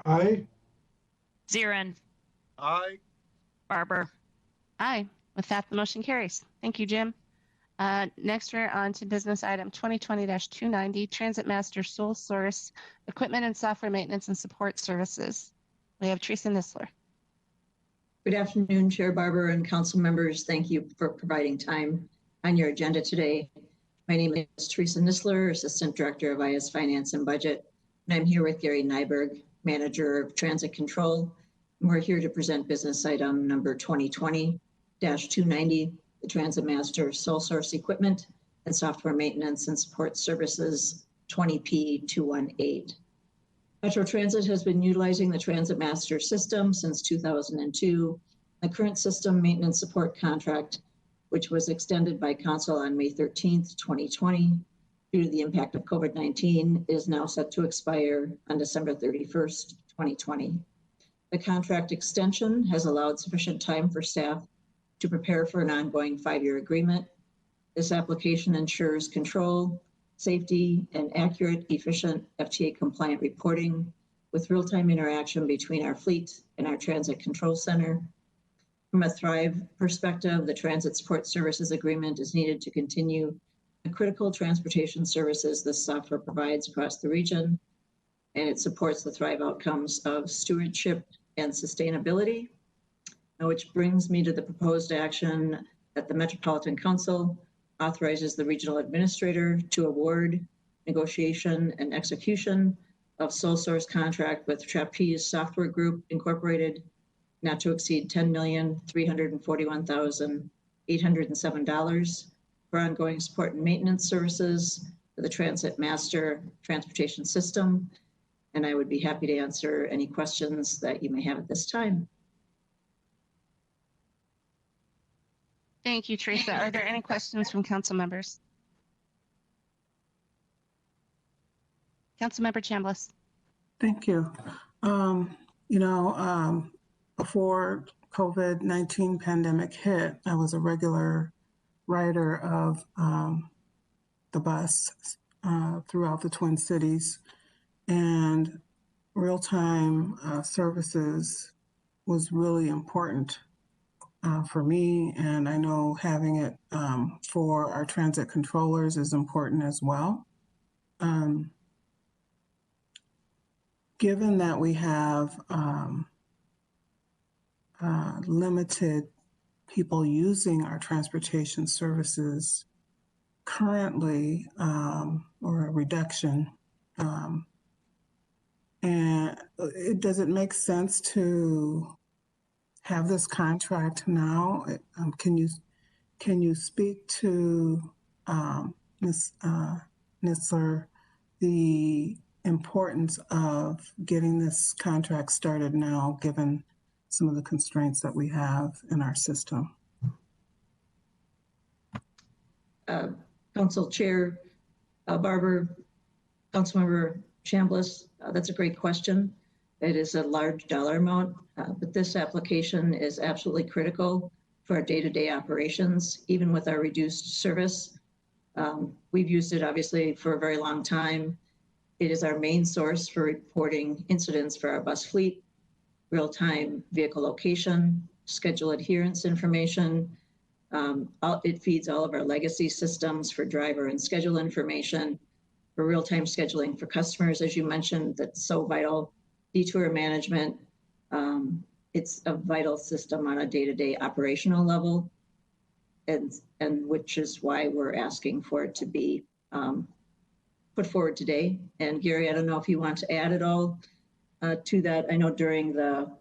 Aye. Zirin, Aye. Barber. Aye. With that, the motion carries. Thank you, Jim. Next, we're on to business item 2020-290, Transit Master Sole Source Equipment and Software Maintenance and Support Services. We have Teresa Nisler. Good afternoon, Chair Barber and council members. Thank you for providing time on your agenda today. My name is Teresa Nisler, Assistant Director of IS Finance and Budget, and I'm here with Gary Nyberg, Manager of Transit Control. And we're here to present business item number 2020-290, the Transit Master Sole Source Equipment and Software Maintenance and Support Services 20P218. Metro Transit has been utilizing the Transit Master system since 2002. The current system maintenance support contract, which was extended by Council on May 13th, 2020, due to the impact of COVID-19, is now set to expire on December 31st, 2020. The contract extension has allowed sufficient time for staff to prepare for an ongoing 5-year agreement. This application ensures control, safety, and accurate, efficient FTA compliant reporting with real-time interaction between our fleet and our transit control center. From a Thrive perspective, the Transit Support Services Agreement is needed to continue the critical transportation services this software provides across the region, and it supports the Thrive outcomes of stewardship and sustainability. Now, which brings me to the proposed action that the Metropolitan Council authorizes the regional administrator to award negotiation and execution of sole source contract with Trapeze Software Group Incorporated, not to exceed $10,341,807 for ongoing support and maintenance services for the Transit Master Transportation System. And I would be happy to answer any questions that you may have at this time. Thank you, Teresa. Are there any questions from council members? Councilmember Chambliss. Thank you. Before COVID-19 pandemic hit, I was a regular rider of the bus throughout the Twin Cities, and real-time services was really important for me, and I know having it for our transit controllers is important as well. Given that we have limited people using our transportation services currently, or a reduction, and does it make sense to have this contract now? Can you speak to Ms. Nitzler, the importance of getting this contract started now, given some of the constraints that we have in our system? Council Chair Barber, Councilmember Chambliss, that's a great question. It is a large dollar amount, but this application is absolutely critical for our day-to-day operations, even with our reduced service. We've used it obviously for a very long time. It is our main source for reporting incidents for our bus fleet, real-time vehicle location, schedule adherence information. It feeds all of our legacy systems for driver and schedule information, for real-time scheduling for customers, as you mentioned, that's so vital. Detour management, it's a vital system on a day-to-day operational level, and which is why we're asking for it to be put forward today. And Gary, I don't know if you want to add at all to that. I know during the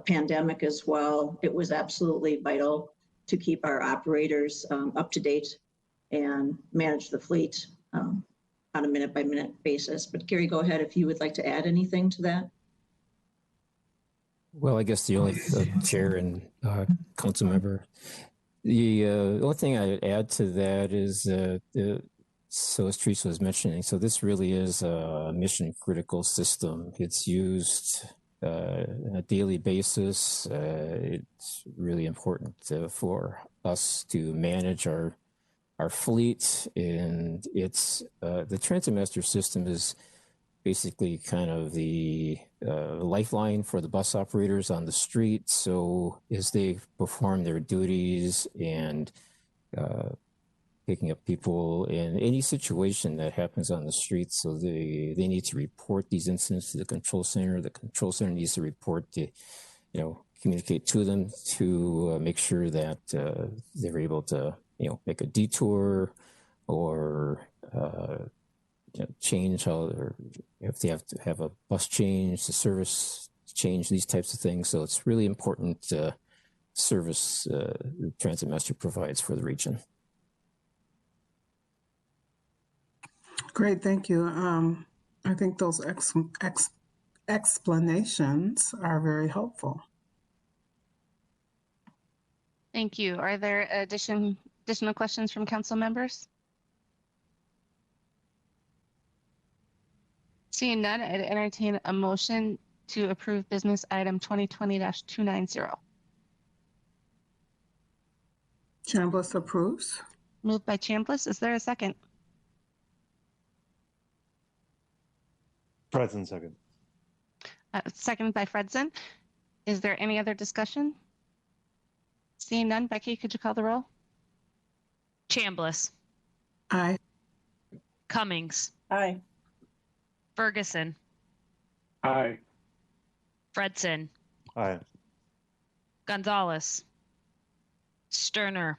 pandemic as well, it was absolutely vital to keep our operators up to date and manage the fleet on a minute-by-minute basis. But Gary, go ahead if you would like to add anything to that. Well, I guess the only chair and council member, the only thing I would add to that is so as Teresa was mentioning, so this really is a mission critical system. It's used on a daily basis. It's really important for us to manage our fleet, and it's the Transit Master system is basically kind of the lifeline for the bus operators on the street. So as they perform their duties and picking up people in any situation that happens on the street, so they need to report these incidents to the control center. The control center needs to report to, communicate to them to make sure that they're able to, make a detour or change how, or if they have to have a bus change, the service change, these types of things. So it's really important service the Transit Master provides for the region. Great, thank you. I think those explanations are very helpful. Thank you. Are there additional questions from council members? Seeing none, I'd entertain a motion to approve business item 2020-290. Chambliss approves. Moved by Chambliss. Is there a second? Fredson second. Second by Fredson. Is there any other discussion? Seeing none, Becky, could you call the roll? Chambliss, Aye. Cummings, Aye. Ferguson, Aye. Fredson, Aye. Gonzalez, Sterner,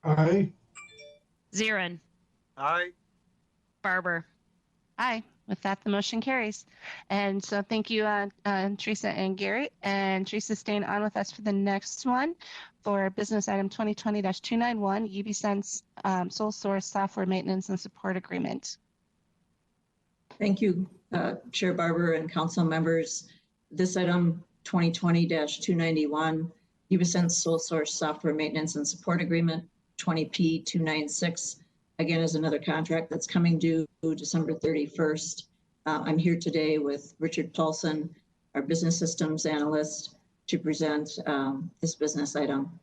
Aye. Zirin, Aye. Barber. Aye. With that, the motion carries. And so thank you, Teresa and Gary. And Teresa staying on with us for the next one for business item 2020-291, UBSense sole source software maintenance and support agreement. Thank you, Chair Barber and council members. This item 2020-291, UBSense sole source software maintenance and support agreement 20P296. Again, is another contract that's coming due December 31st. I'm here today with Richard Paulson, our business systems analyst, to present this business item.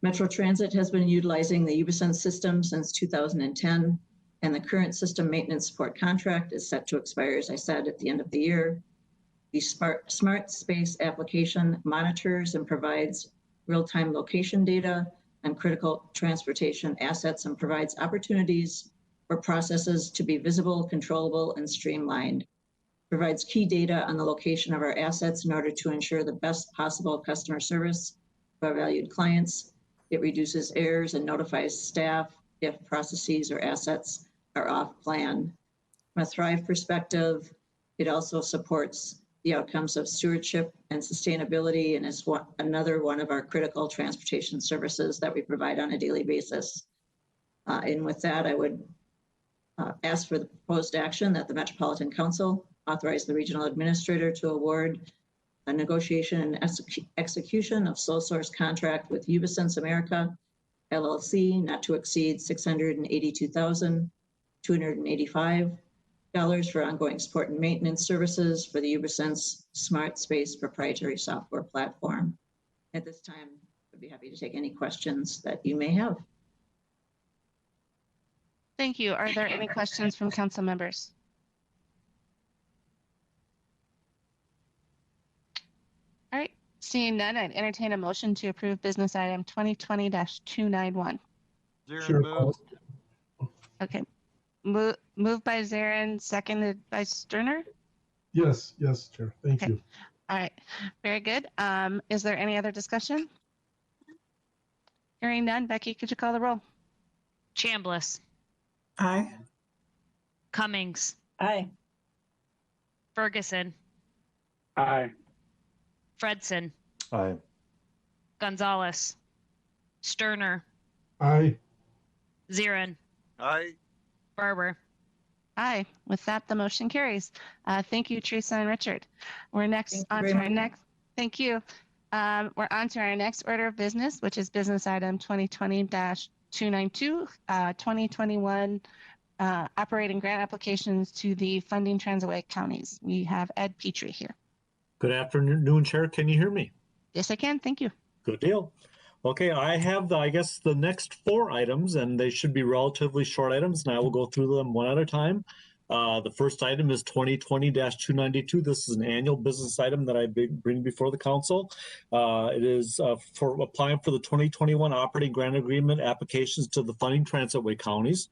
Metro Transit has been utilizing the UBSense system since 2010, and the current system maintenance support contract is set to expire, as I said, at the end of the year. The smart space application monitors and provides real-time location data on critical transportation assets and provides opportunities for processes to be visible, controllable, and streamlined. Provides key data on the location of our assets in order to ensure the best possible customer service to our valued clients. It reduces errors and notifies staff if processes or assets are off plan. From a Thrive perspective, it also supports the outcomes of stewardship and sustainability, and is another one of our critical transportation services that we provide on a daily basis. And with that, I would ask for the proposed action that the Metropolitan Council authorize the regional administrator to award a negotiation and execution of sole source contract with UBSense America, LLC, not to exceed $682,285 for ongoing support and maintenance services for the UBSense Smart Space proprietary software platform. At this time, I'd be happy to take any questions that you may have. Thank you. Are there any questions from council members? All right, seeing none, I'd entertain a motion to approve business item 2020-291. Zirin moves. Okay, moved by Zarin, seconded by Sterner. Yes, Chair. Thank you. All right, very good. Is there any other discussion? Hearing none, Becky, could you call the roll? Chambliss, Aye. Cummings, Aye. Ferguson, Aye. Fredson, Aye. Gonzalez, Sterner, Aye. Zirin, Aye. Barber. Aye. With that, the motion carries. Thank you, Teresa and Richard. We're next on to our next. Thank you. We're on to our next order of business, which is business item 2020-292, 2021 operating grant applications to the funding Transaway counties. We have Ed Petrie here. Good afternoon, Chair. Can you hear me? Yes, I can. Thank you. Good deal. Okay, I have, I guess, the next 4 items, and they should be relatively short items, and I will go through them one at a time. The first item is 2020-292. This is an annual business item that I bring before the council. It is for applying for the 2021 operating grant agreement applications to the funding Transitway counties.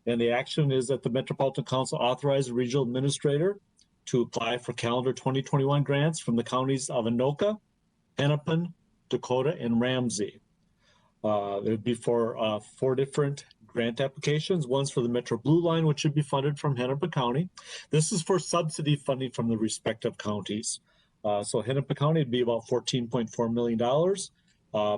And the action is that the Metropolitan Council authorize the regional administrator to apply for calendar 2021 grants from the counties of Anoka, Hennepin, Dakota, and Ramsey. It would be for 4 different grant applications. One's for the Metro Blue Line, which should be funded from Hennepin County. This is for subsidy funding from the respective counties. So Hennepin County would be about $14.4 million.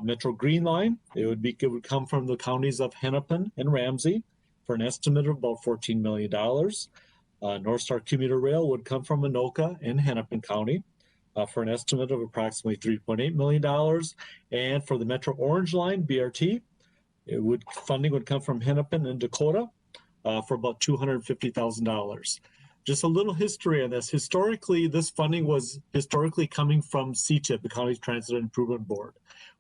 Metro Green Line, it would come from the counties of Hennepin and Ramsey for an estimate of about $14 million. North Star Commuter Rail would come from Anoka and Hennepin County for an estimate of approximately $3.8 million. And for the Metro Orange Line, BRT, funding would come from Hennepin and Dakota for about $250,000. just a little history on this. Historically, this funding was historically coming from CTIB, the County Transit Improvement Board.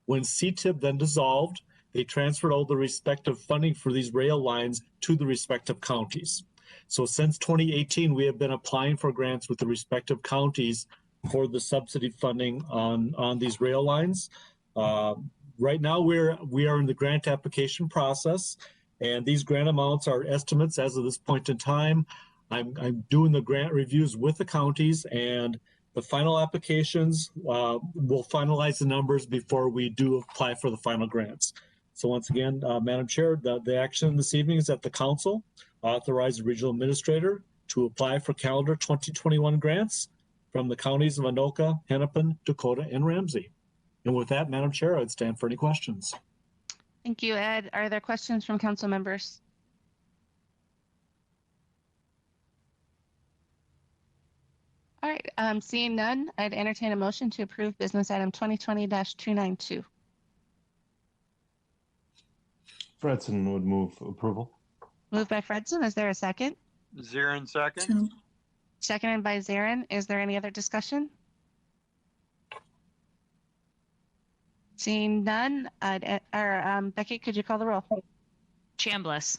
When CTIB then dissolved, they transferred all the respective funding for these rail lines to the respective counties. So since 2018, we have been applying for grants with the respective counties for the subsidy funding on these rail lines. Right now, we are in the grant application process, and these grant amounts are estimates as of this point in time. I'm doing the grant reviews with the counties, and the final applications will finalize the numbers before we do apply for the final grants. So once again, Madam Chair, the action this evening is that the council authorize the regional administrator to apply for calendar 2021 grants from the counties of Anoka, Hennepin, Dakota, and Ramsey. And with that, Madam Chair, I'd stand for any questions. Thank you, Ed. Are there questions from council members? All right, seeing none, I'd entertain a motion to approve business item 2020-292. Fredson would move approval. Moved by Fredson. Is there a second? Zarin, second. Seconded by Zarin. Is there any other discussion? Seeing none, Becky, could you call the roll? Chambliss.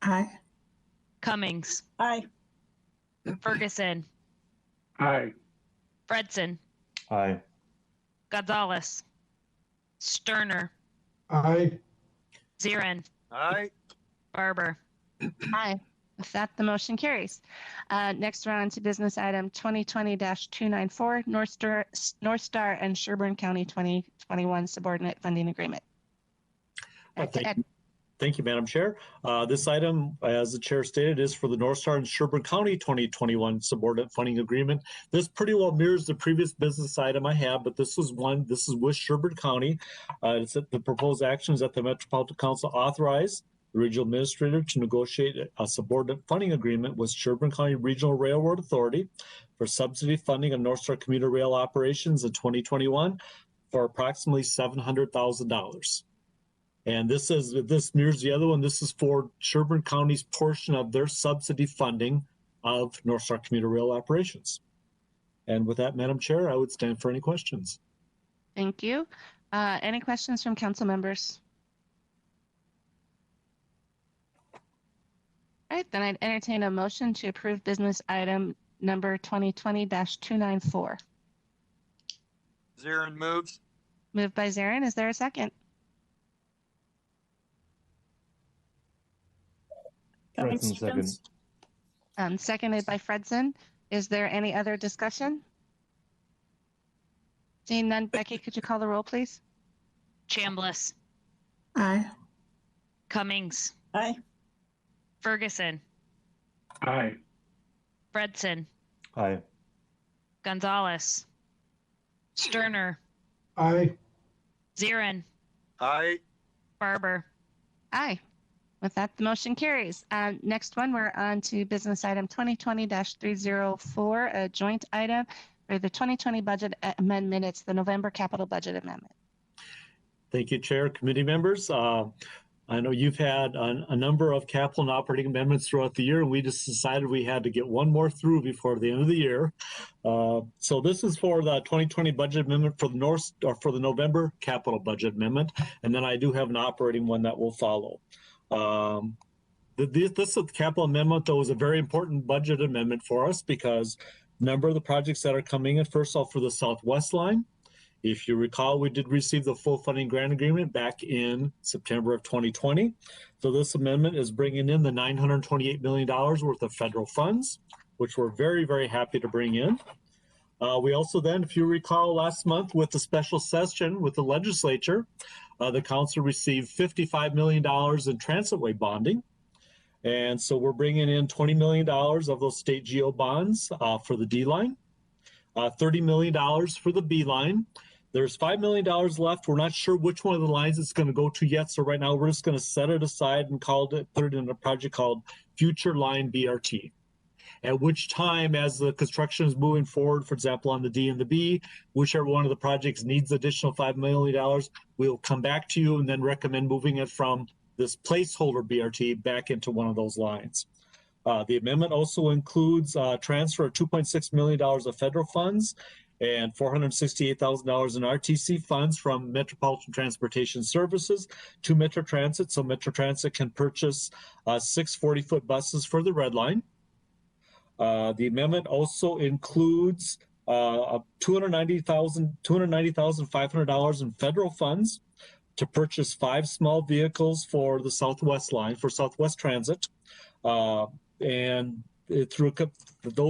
Aye. Cummings. Aye. Ferguson. Aye. Fredson. Aye. Gonzalez. Sterner. Aye. Zarin. Aye. Barber. Aye. With that, the motion carries. Next, we're on to business item 2020-294, North Star and Sherburne County 2021 Subordinate Funding Agreement. Thank you, Madam Chair. This item, as the chair stated, is for the North Star and Sherburne County 2021 Subordinate Funding Agreement. This pretty well mirrors the previous business item I have, but this is with Sherburne County. It's that the proposed action is that the Metropolitan Council authorize the regional administrator to negotiate a subordinate funding agreement with Sherburne County Regional Railroad Authority for subsidy funding of North Star commuter rail operations in 2021 for approximately $700,000. And this mirrors the other one. This is for Sherburne County's portion of their subsidy funding of North Star commuter rail operations. And with that, Madam Chair, I would stand for any questions. Thank you. Any questions from council members? All right, then I'd entertain a motion to approve business item number 2020-294. Zarin moves. Moved by Zarin. Is there a second? Fredson, second. Seconded by Fredson. Is there any other discussion? Seeing none, Becky, could you call the roll, please? Chambliss. Aye. Cummings. Aye. Ferguson. Aye. Fredson. Aye. Gonzalez. Sterner. Aye. Zarin. Aye. Barber. Aye. With that, the motion carries. Next one, we're on to business item 2020-304, a joint item for the 2020 budget amendment. It's the November capital budget amendment. Thank you, Chair, committee members. I know you've had a number of capital and operating amendments throughout the year, and we just decided we had to get one more through before the end of the year. So this is for the 2020 budget amendment for the November capital budget amendment, and then I do have an operating one that will follow. This capital amendment, though, is a very important budget amendment for us because a number of the projects that are coming in, first off, for the Southwest line. If you recall, we did receive the full funding grant agreement back in September of 2020. So this amendment is bringing in the $928 million worth of federal funds, which we're very, very happy to bring in. We also then, if you recall, last month with the special session with the legislature, the council received $55 million in transitway bonding. And so we're bringing in $20 million of those state GO bonds for the D line, $30 million for the B line. There's $5 million left. We're not sure which one of the lines it's going to go to yet. So right now we're just going to set it aside and put it in a project called Future Line BRT. At which time, as the construction is moving forward, for example, on the D and the B, whichever one of the projects needs additional $5 million, we'll come back to you and then recommend moving it from this placeholder BRT back into one of those lines. The amendment also includes transfer of $2.6 million of federal funds and $468,000 in RTC funds from Metropolitan Transportation Services to Metro Transit, so Metro Transit can purchase 6 40-foot buses for the Red Line. The amendment also includes $290,500 in federal funds to purchase 5 small vehicles for the Southwest line, for Southwest Transit. Those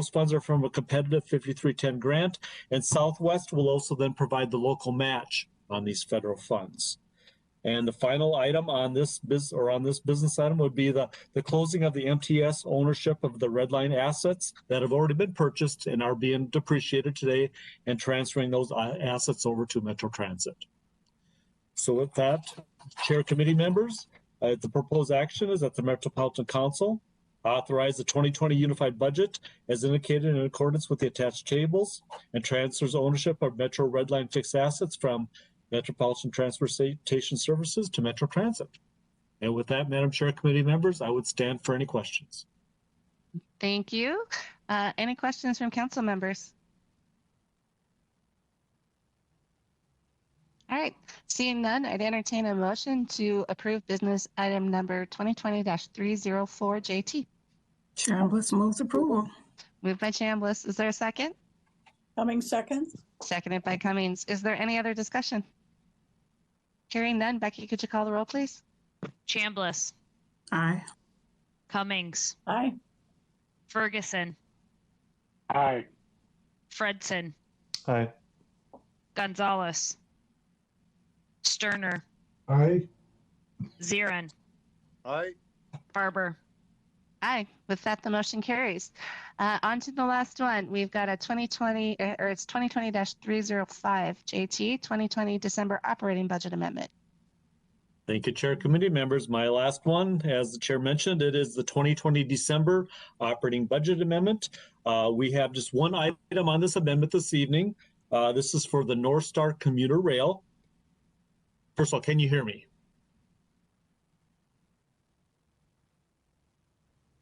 funds are from a competitive 5310 grant, and Southwest will also then provide the local match on these federal funds. And the final item on this business item would be the closing of the MTS ownership of the Red Line assets that have already been purchased and are being depreciated today, and transferring those assets over to Metro Transit. So with that, Chair Committee members, the proposed action is that the Metropolitan Council authorize the 2020 unified budget as indicated in accordance with the attached tables, and transfers ownership of Metro Red Line fixed assets from Metropolitan Transportation Services to Metro Transit. And with that, Madam Chair, Committee members, I would stand for any questions. Thank you. Any questions from council members? All right, seeing none, I'd entertain a motion to approve business item number 2020-304 JT. Chambliss moves approval. Moved by Chambliss. Is there a second? Cummings second. Seconded by Cummings. Is there any other discussion? Hearing none, Becky, could you call the roll, please? Chambliss, Aye. Cummings, Aye. Ferguson, Aye. Fredson, Aye. Gonzalez, Sterner, Aye. Zirin, Aye. Barber. Aye. With that, the motion carries. On to the last one. We've got a 2020, or it's 2020-305 JT, 2020 December operating budget amendment. Thank you, Chair, Committee members. My last one, as the Chair mentioned, it is the 2020 December operating budget amendment. We have just one item on this amendment this evening. This is for the North Star commuter rail. First of all, can you hear me?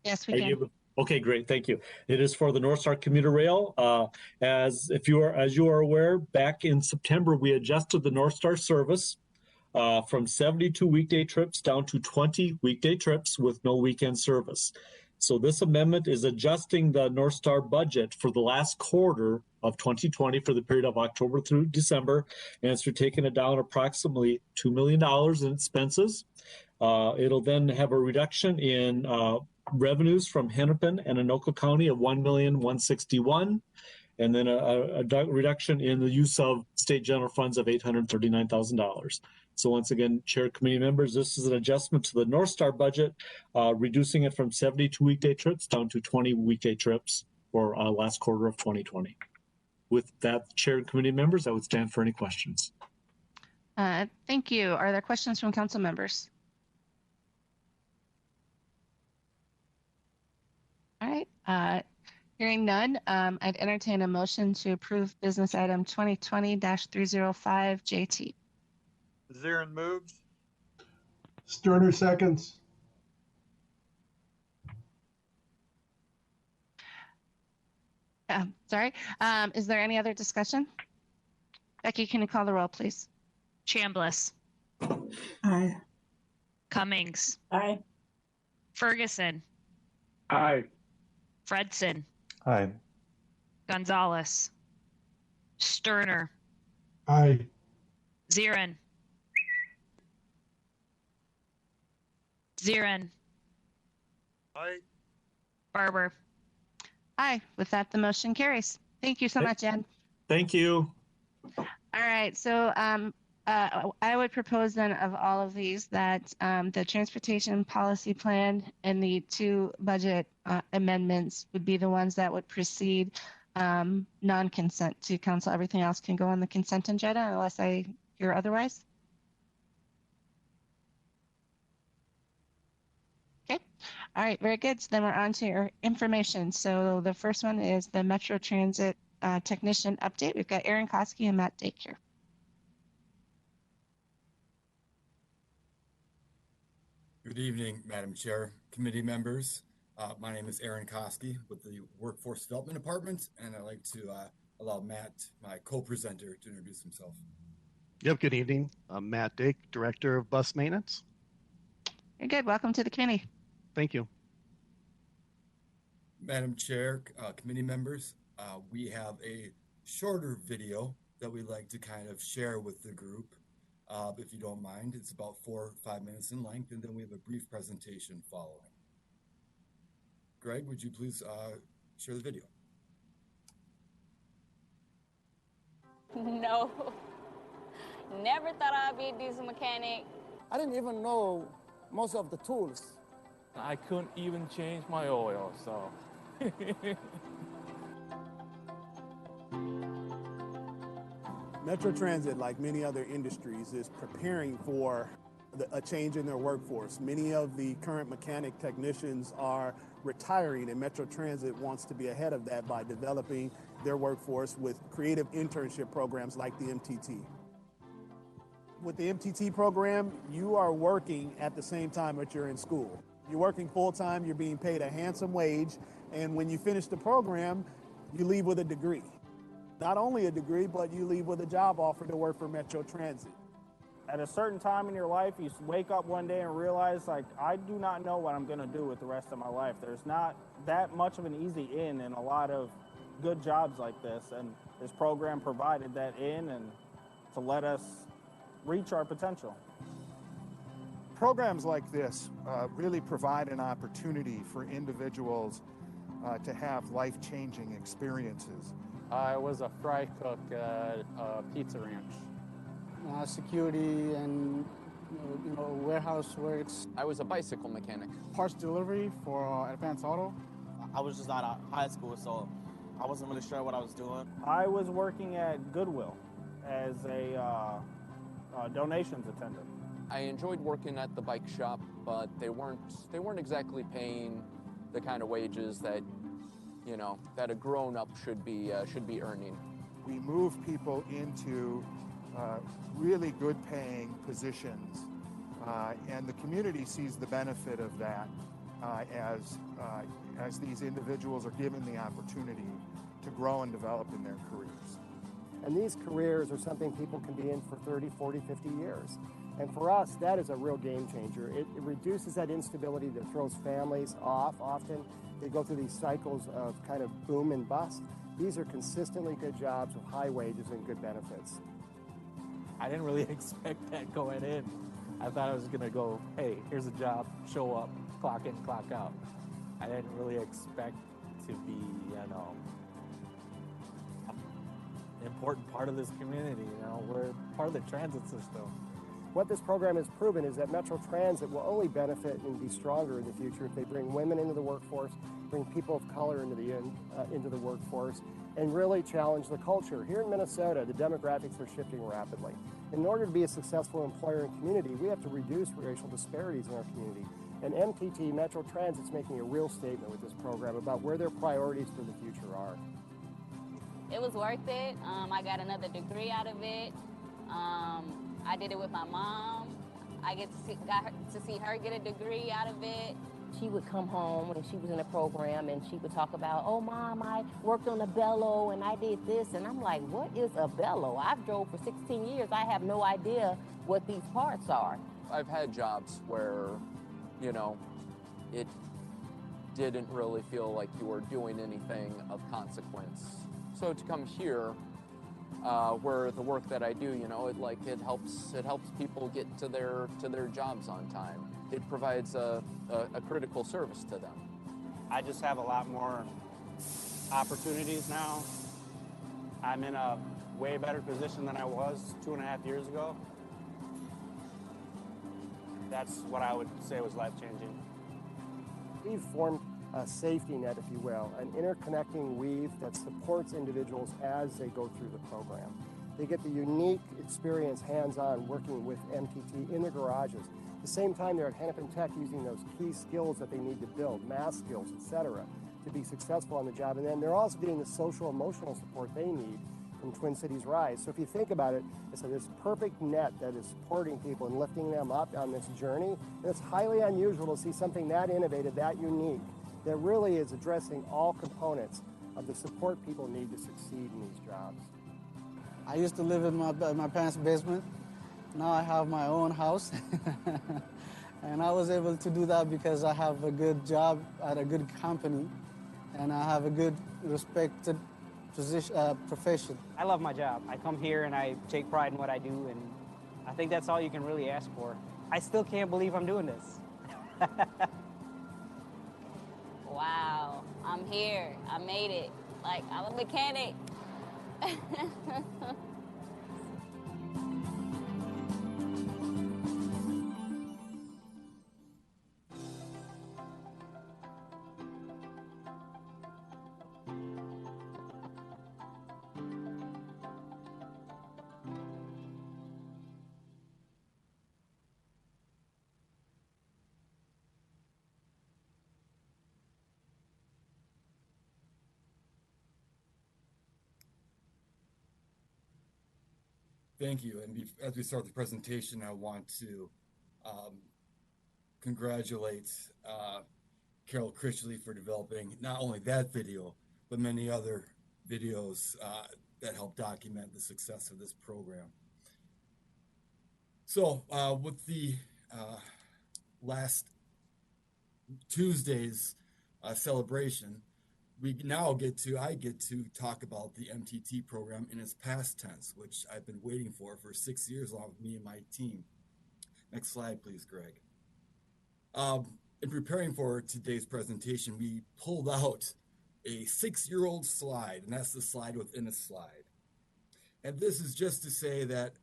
Yes, we can. Okay, great, thank you. It is for the North Star commuter rail. As you are aware, back in September, we adjusted the North Star service from 72 weekday trips down to 20 weekday trips with no weekend service. So this amendment is adjusting the North Star budget for the last quarter of 2020 for the period of October through December, and it's taking it down approximately $2 million in expenses. It'll then have a reduction in revenues from Hennepin and Anoka County of $1,161,000, and then a reduction in the use of state general funds of $839,000. So once again, Chair, Committee members, this is an adjustment to the North Star budget, reducing it from 72 weekday trips down to 20 weekday trips for last quarter of 2020. With that, Chair and Committee members, I would stand for any questions. Thank you. Are there questions from council members? All right. Hearing none, I'd entertain a motion to approve business item 2020-305 JT. Zirin moves. Sterner seconds. Sorry. Is there any other discussion? Becky, can you call the roll, please? Chambliss, Aye. Cummings, Aye. Ferguson, Aye. Fredson, Aye. Gonzalez, Sterner, Aye. Zirin, Aye. Barber. Aye. With that, the motion carries. Thank you so much, Ed. Thank you. All right. So I would propose then of all of these that the transportation policy plan and the 2 budget amendments would be the ones that would proceed non-consent to council. Everything else can go on the consent agenda unless I hear otherwise. Okay. All right. Very good. So then we're on to your information. So the first one is the Metro Transit technician update. We've got Aaron Koski and Matt Dake here. Good evening, Madam Chair, committee members. My name is Aaron Koski with the Workforce Development Department, and I'd like to allow Matt, my co-presenter, to introduce himself. Yep, good evening. I'm Matt Dake, Director of Bus Maintenance. You're good. Welcome to the committee. Thank you. Madam Chair, committee members, we have a shorter video that we'd like to kind of share with the group. If you don't mind, it's about 4 or 5 minutes in length, and then we have a brief presentation following. Greg, would you please share the video? No, never thought I'd be a diesel mechanic. I didn't even know most of the tools. I couldn't even change my oil, so. Metro Transit, like many other industries, is preparing for a change in their workforce. Many of the current mechanic technicians are retiring, and Metro Transit wants to be ahead of that by developing their workforce with creative internship programs like the MTT. With the MTT program, you are working at the same time that you're in school. You're working full-time, you're being paid a handsome wage, and when you finish the program, you leave with a degree. Not only a degree, but you leave with a job offer to work for Metro Transit. At a certain time in your life, you wake up one day and realize, like, I do not know what I'm going to do with the rest of my life. There's not that much of an easy in a lot of good jobs like this, and this program provided that in and to let us reach our potential. Programs like this really provide an opportunity for individuals to have life-changing experiences. I was a fry cook at a pizza ranch. Security and warehouse works. I was a bicycle mechanic. Parts delivery for Advanced Auto. I was just out of high school, so I wasn't really sure what I was doing. I was working at Goodwill as a donations attendant. I enjoyed working at the bike shop, but they weren't exactly paying the kind of wages that, that a grown-up should be earning. We move people into really good paying positions, and the community sees the benefit of that as these individuals are given the opportunity to grow and develop in their careers. And these careers are something people can be in for 30, 40, 50 years. And for us, that is a real game changer. It reduces that instability that throws families off often. They go through these cycles of kind of boom and bust. These are consistently good jobs with high wages and good benefits. I didn't really expect that going in. I thought I was gonna go, hey, here's a job, show up, clock in, clock out. I didn't really expect to be, an important part of this community. We're part of the transit system. What this program has proven is that Metro Transit will only benefit and be stronger in the future if they bring women into the workforce, bring people of color into the workforce, and really challenge the culture. Here in Minnesota, the demographics are shifting rapidly. In order to be a successful employer and community, we have to reduce racial disparities in our community. And MTT, Metro Transit's making a real statement with this program about where their priorities for the future are. It was worth it. I got another degree out of it. I did it with my mom. I got to see her get a degree out of it. She would come home when she was in a program and she would talk about, oh, Mom, I worked on a bellow and I did this. And I'm like, what is a bellow? I've drove for 16 years. I have no idea what these parts are. I've had jobs where, it didn't really feel like you were doing anything of consequence. So to come here, where the work that I do, it helps people get to their jobs on time. It provides a critical service to them. I just have a lot more opportunities now. I'm in a way better position than I was 2.5 years ago. That's what I would say was life-changing. We've formed a safety net, if you will, an interconnecting weave that supports individuals as they go through the program. They get the unique experience hands-on working with MTT in their garages. At the same time, they're at Hennepin Tech using those key skills that they need to build, math skills, etc., to be successful on the job. And then they're also getting the social emotional support they need from Twin Cities Rise. So if you think about it, it's this perfect net that is supporting people and lifting them up on this journey. And it's highly unusual to see something that innovative, that unique, that really is addressing all components of the support people need to succeed in these jobs. I used to live in my parents' basement. Now I have my own house. And I was able to do that because I have a good job at a good company, and I have a good, respected profession. I love my job. I come here and I take pride in what I do, and I think that's all you can really ask for. I still can't believe I'm doing this. Wow, I'm here. I made it. Like, I'm a mechanic. Thank you. And as we start the presentation, I want to congratulate Carol Critchley for developing not only that video, but many other videos that help document the success of this program. So with the last Tuesday's celebration, I get to talk about the MTT program in its past tense, which I've been waiting for 6 years along with me and my team. Next slide, please, Greg. In preparing for today's presentation, we pulled out a 6-year-old slide, and that's the slide within a slide. And this is just to say that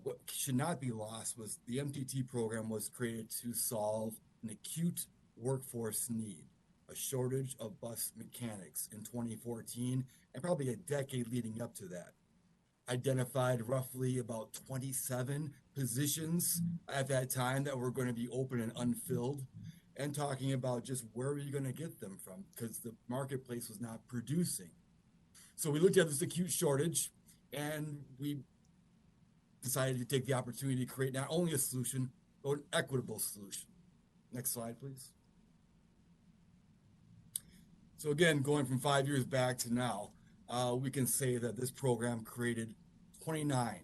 what should not be lost was the MTT program was created to solve an acute workforce need, a shortage of bus mechanics in 2014 and probably a decade leading up to that. Identified roughly about 27 positions at that time that were going to be open and unfilled, and talking about just where are you going to get them from because the marketplace was not producing. So we looked at this acute shortage and we decided to take the opportunity to create not only a solution, but an equitable solution. Next slide, please. So again, going from 5 years back to now, we can say that this program created 29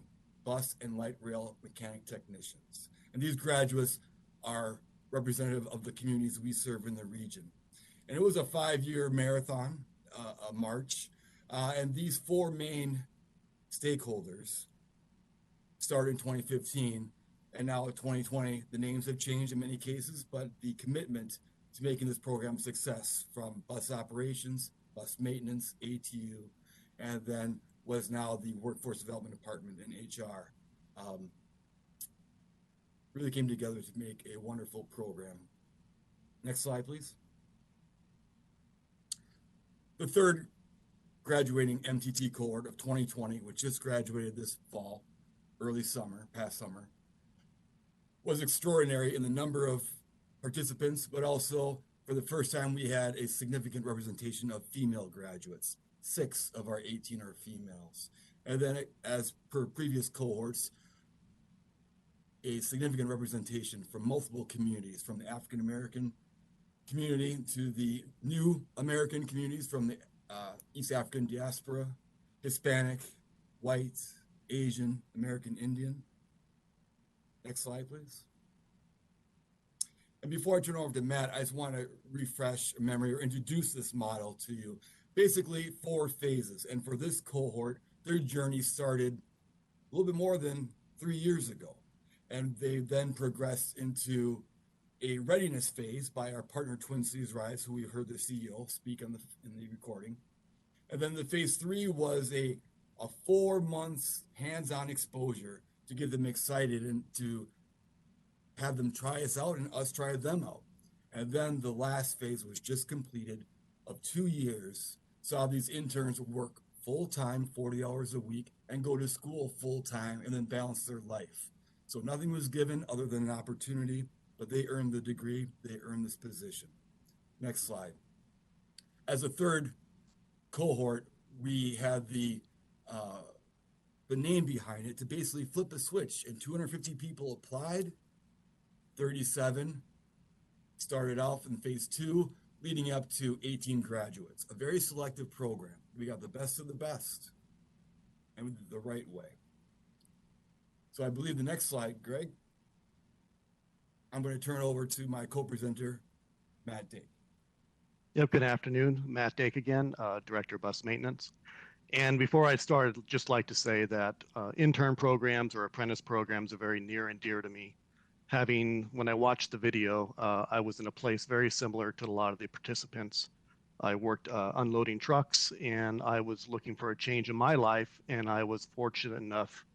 bus and light rail mechanic technicians. And these graduates are representative of the communities we serve in the region. And it was a 5-year marathon, a march, and these 4 main stakeholders started in 2015, and now in 2020, the names have changed in many cases, but the commitment to making this program a success from bus operations, bus maintenance, ATU, and then was now the Workforce Development Department in HR, really came together to make a wonderful program. Next slide, please. The third graduating MTT cohort of 2020, which just graduated this fall, early summer, past summer, was extraordinary in the number of participants, but also for the first time we had a significant representation of female graduates. 6 of our 18 are females. And then as per previous cohorts, a significant representation from multiple communities, from the African American community to the new American communities from the East African diaspora, Hispanic, white, Asian, American Indian. Next slide, please. And before I turn over to Matt, I just want to refresh memory or introduce this model to you. Basically 4 phases. And for this cohort, their journey started a little bit more than 3 years ago. And they then progressed into a readiness phase by our partner Twin Cities Rise, who we heard the CEO speak in the recording. And then the phase 3 was a 4 months hands-on exposure to get them excited and to have them try us out and us try them out. And then the last phase was just completed of 2 years, saw these interns work full-time, 40 hours a week, and go to school full-time and then balance their life. So nothing was given other than an opportunity, but they earned the degree, they earned this position. Next slide. As a third cohort, we had the name behind it to basically flip a switch, and 250 people applied. 37 started off in phase 2, leading up to 18 graduates. A very selective program. We got the best of the best, and we did it the right way. So I believe the next slide, Greg, I'm going to turn it over to my co-presenter, Matt Dake. Yep, good afternoon. Matt Dake again, Director of Bus Maintenance. And before I start, I'd just like to say that intern programs or apprentice programs are very near and dear to me. When I watched the video, I was in a place very similar to a lot of the participants. I worked unloading trucks, and I was looking for a change in my life, and I was fortunate enough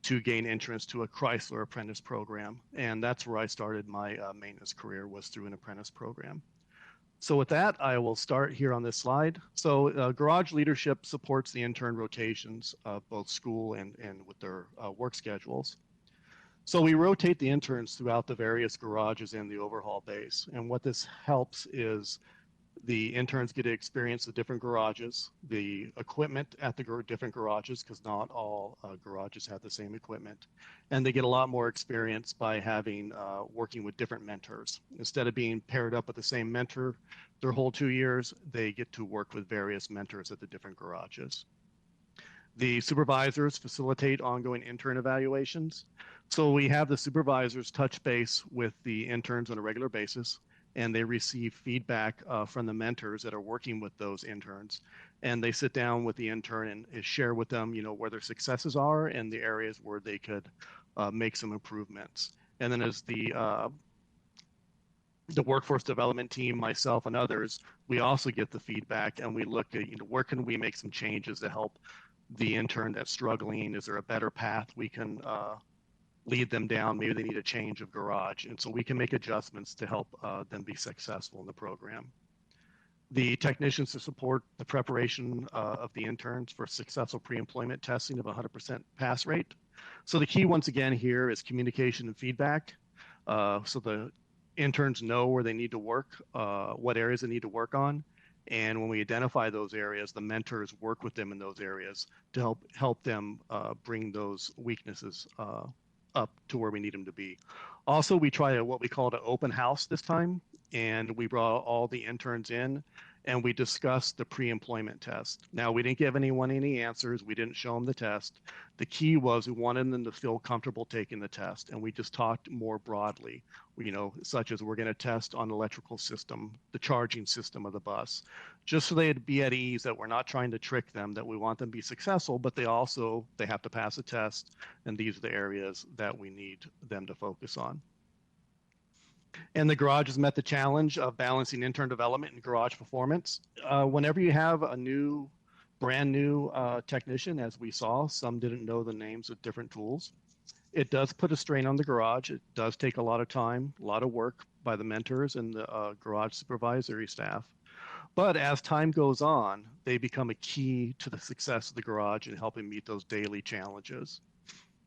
to gain entrance to a Chrysler apprentice program. And that's where I started my maintenance career, was through an apprentice program. So with that, I will start here on this slide. So garage leadership supports the intern rotations of both school and with their work schedules. So we rotate the interns throughout the various garages and the overhaul base. And what this helps is the interns get to experience the different garages, the equipment at the different garages, because not all garages have the same equipment. And they get a lot more experience by working with different mentors. Instead of being paired up with the same mentor their whole 2 years, they get to work with various mentors at the different garages. The supervisors facilitate ongoing intern evaluations. So we have the supervisors touch base with the interns on a regular basis, and they receive feedback from the mentors that are working with those interns. And they sit down with the intern and share with them, where their successes are and the areas where they could make some improvements. And then as the workforce development team, myself and others, we also get the feedback, and we look at, where can we make some changes to help the intern that's struggling? Is there a better path we can lead them down? Maybe they need a change of garage. And so we can make adjustments to help them be successful in the program. The technicians to support the preparation of the interns for successful pre-employment testing of 100% pass rate. So the key once again here is communication and feedback. So the interns know where they need to work, what areas they need to work on. And when we identify those areas, the mentors work with them in those areas to help them bring those weaknesses up to where we need them to be. Also, we try what we call an open house this time, and we brought all the interns in, and we discussed the pre-employment test. Now, we didn't give anyone any answers. We didn't show them the test. The key was we wanted them to feel comfortable taking the test, and we just talked more broadly, such as we're going to test on the electrical system, the charging system of the bus, just so they'd be at ease that we're not trying to trick them, that we want them to be successful, but they have to pass a test, and these are the areas that we need them to focus on. And the garage has met the challenge of balancing intern development and garage performance. Whenever you have a brand new technician, as we saw, some didn't know the names of different tools. It does put a strain on the garage. It does take a lot of time, a lot of work by the mentors and the garage supervisory staff. But as time goes on, they become a key to the success of the garage and helping meet those daily challenges.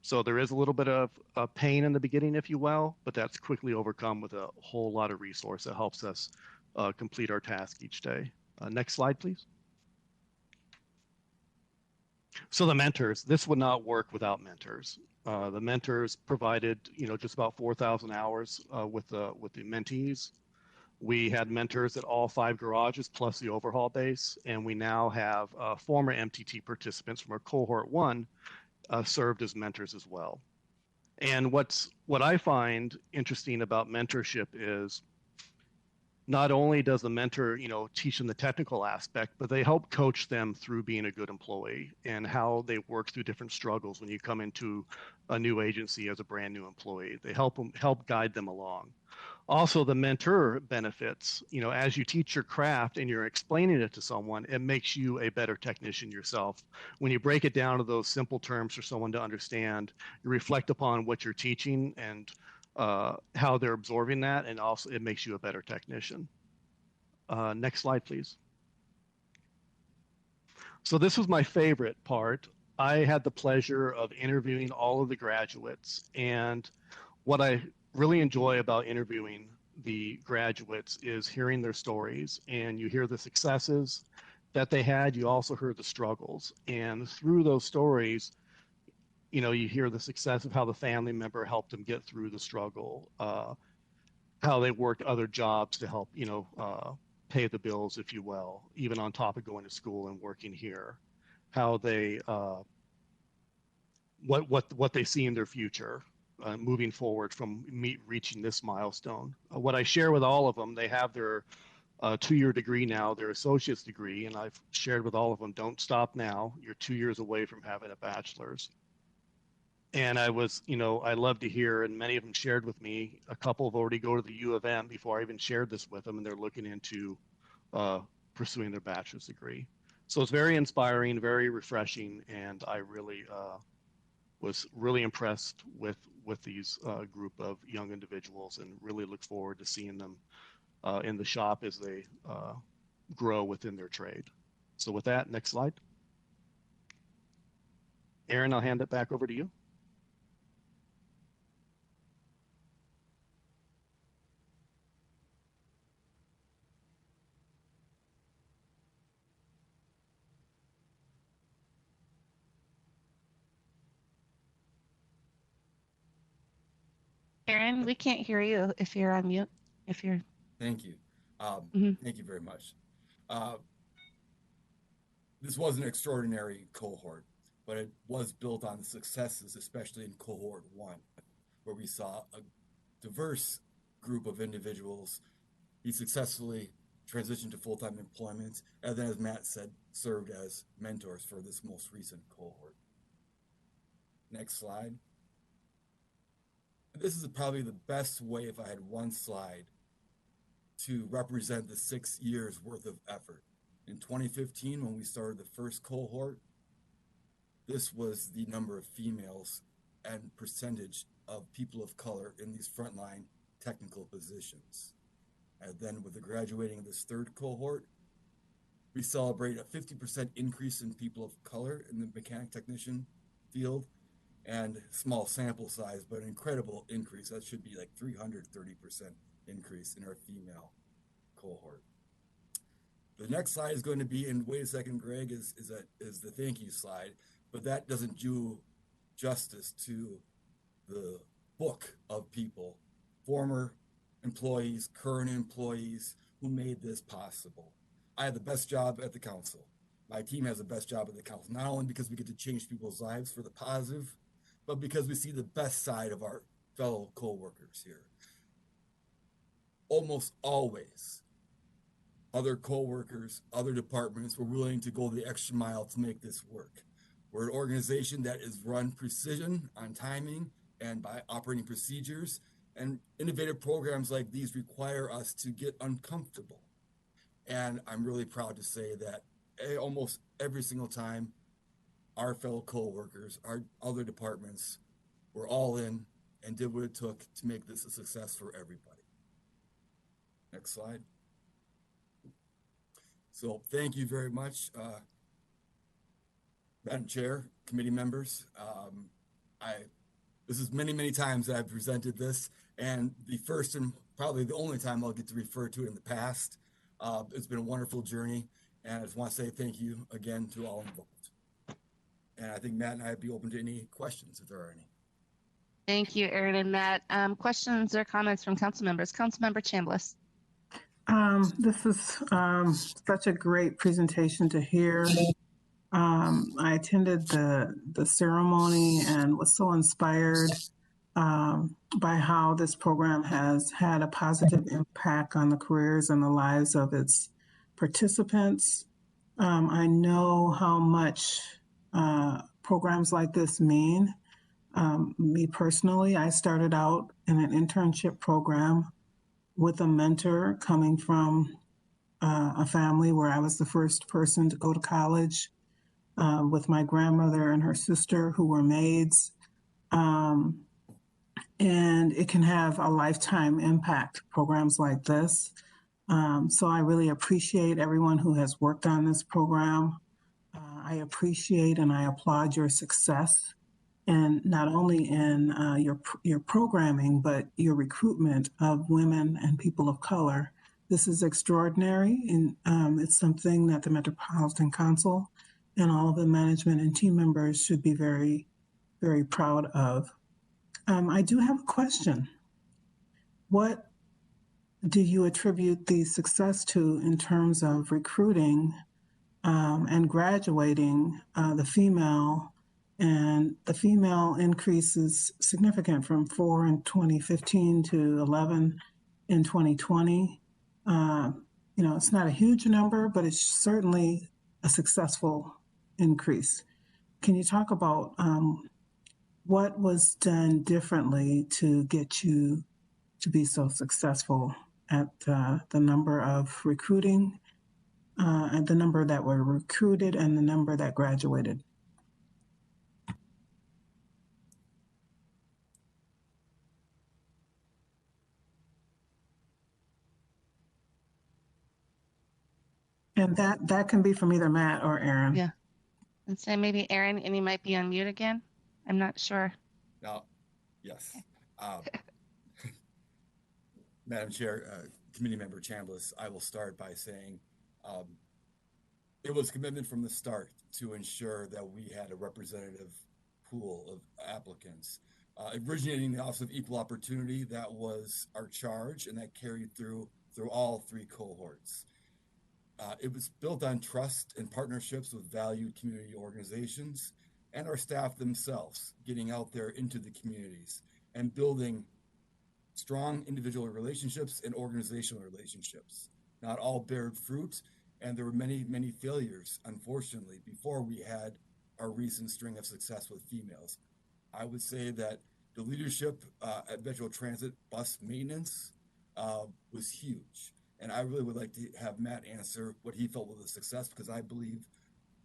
So there is a little bit of pain in the beginning, if you will, but that's quickly overcome with a whole lot of resource that helps us complete our task each day. Next slide, please. So the mentors, this would not work without mentors. The mentors provided, just about 4,000 hours with the mentees. We had mentors at all 5 garages plus the overhaul base, and we now have former MTT participants from our cohort 1 served as mentors as well. And what I find interesting about mentorship is not only does the mentor, teach them the technical aspect, but they help coach them through being a good employee and how they work through different struggles when you come into a new agency as a brand new employee. They help guide them along. Also, the mentor benefits, as you teach your craft and you're explaining it to someone, it makes you a better technician yourself. When you break it down to those simple terms for someone to understand, you reflect upon what you're teaching and how they're absorbing that, and also it makes you a better technician. Next slide, please. So this was my favorite part. I had the pleasure of interviewing all of the graduates, and what I really enjoy about interviewing the graduates is hearing their stories, and you hear the successes that they had. You also hear the struggles, and through those stories, you hear the success of how the family member helped them get through the struggle, how they worked other jobs to help, pay the bills, if you will, even on top of going to school and working here, how they what they see in their future moving forward from reaching this milestone. What I share with all of them, they have their 2-year degree now, their associate's degree, and I've shared with all of them, don't stop now. You're 2 years away from having a bachelor's. And I was, I love to hear, and many of them shared with me, a couple have already go to the U of M before I even shared this with them, and they're looking into pursuing their bachelor's degree. So it's very inspiring, very refreshing, and I really was really impressed with these group of young individuals, and really look forward to seeing them in the shop as they grow within their trade. So with that, next slide. Aaron, I'll hand it back over to you. Aaron, we can't hear you if you're on mute. Thank you. Thank you very much. This was an extraordinary cohort, but it was built on successes, especially in cohort 1, where we saw a diverse group of individuals be successfully transitioned to full-time employment, and then, as Matt said, served as mentors for this most recent cohort. Next slide. This is probably the best way, if I had one slide, to represent the 6 years worth of effort. In 2015, when we started the first cohort, this was the number of females and percentage of people of color in these frontline technical positions. And then with the graduating of this third cohort, we celebrate a 50% increase in people of color in the mechanic technician field, and small sample size, but an incredible increase. That should be like 330% increase in our female cohort. The next slide is going to be, and wait a second, Greg, is the thank you slide, but that doesn't do justice to the book of people, former employees, current employees, who made this possible. I have the best job at the council. My team has the best job at the council, not only because we get to change people's lives for the positive, but because we see the best side of our fellow co-workers here. Almost always, other co-workers, other departments were willing to go the extra mile to make this work. We're an organization that is run precision on timing and by operating procedures, and innovative programs like these require us to get uncomfortable. And I'm really proud to say that almost every single time, our fellow co-workers, our other departments, were all in and did what it took to make this a success for everybody. Next slide. So thank you very much, Madam Chair, committee members. This is many times that I've presented this, and the first and probably the only time I'll get to refer to it in the past. It's been a wonderful journey, and I just want to say thank you again to all involved. And I think Matt and I would be open to any questions if there are any. Thank you, Aaron and Matt. Questions or comments from council members? Councilmember Chambliss. This is such a great presentation to hear. I attended the ceremony and was so inspired by how this program has had a positive impact on the careers and the lives of its participants. I know how much programs like this mean. Me personally, I started out in an internship program with a mentor coming from a family where I was the first person to go to college, with my grandmother and her sister who were maids. And it can have a lifetime impact, programs like this. So I really appreciate everyone who has worked on this program. I appreciate and I applaud your success, and not only in your programming, but your recruitment of women and people of color. This is extraordinary, and it's something that the Metropolitan Council and all of the management and team members should be very, very proud of. I do have a question. What do you attribute the success to in terms of recruiting and graduating the female? And the female increase is significant from 4 in 2015 to 11 in 2020. You know, it's not a huge number, but it's certainly a successful increase. Can you talk about what was done differently to get you to be so successful at the number of recruiting, and the number that were recruited and the number that graduated? And that can be from either Matt or Aaron. Yeah. And so maybe Aaron, and you might be on mute again. I'm not sure. No, yes. Madam Chair, Committee Member Chambliss, I will start by saying it was commitment from the start to ensure that we had a representative pool of applicants. Originating the Office of Equal Opportunity, that was our charge, and that carried through all 3 cohorts. It was built on trust and partnerships with valued community organizations and our staff themselves, getting out there into the communities and building strong individual relationships and organizational relationships. Not all bared fruit, and there were many, many failures, unfortunately, before we had our recent string of success with females. I would say that the leadership at Metro Transit bus maintenance was huge. And I really would like to have Matt answer what he felt was a success, because I believe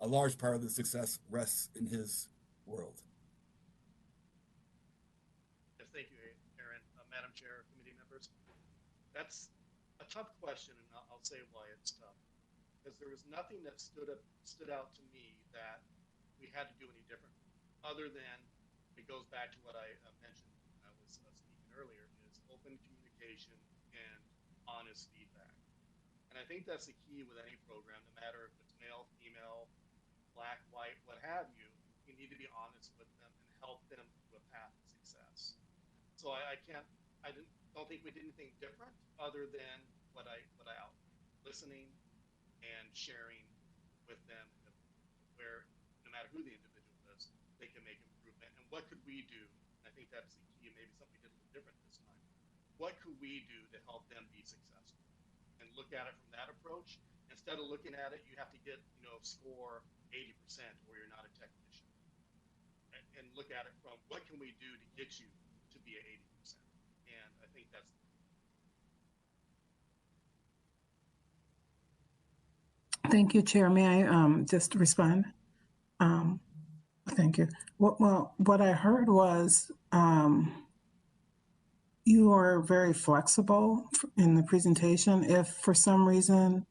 a large part of the success rests in his world. Yes, thank you, Aaron. Madam Chair, committee members. That's a tough question, and I'll say why it's tough. Because there was nothing that stood out to me that we had to do any different, other than it goes back to what I mentioned when I was speaking earlier, is open communication and honest feedback. And I think that's the key with any program, no matter if it's male, female, black, white, what have you. You need to be honest with them and help them to a path to success. So I don't think we did anything different other than what I outlined, listening and sharing with them where, no matter who the individual is, they can make improvement. And what could we do? And I think that's the key, and maybe something we did a little different this time. What could we do to help them be successful? And look at it from that approach. Instead of looking at it, you have to get, score 80% or you're not a technician. And look at it from what can we do to get you to be at 80%? And I think that's. Thank you, Chair. May I just respond? Thank you. What I heard was you are very flexible in the presentation. If for some reason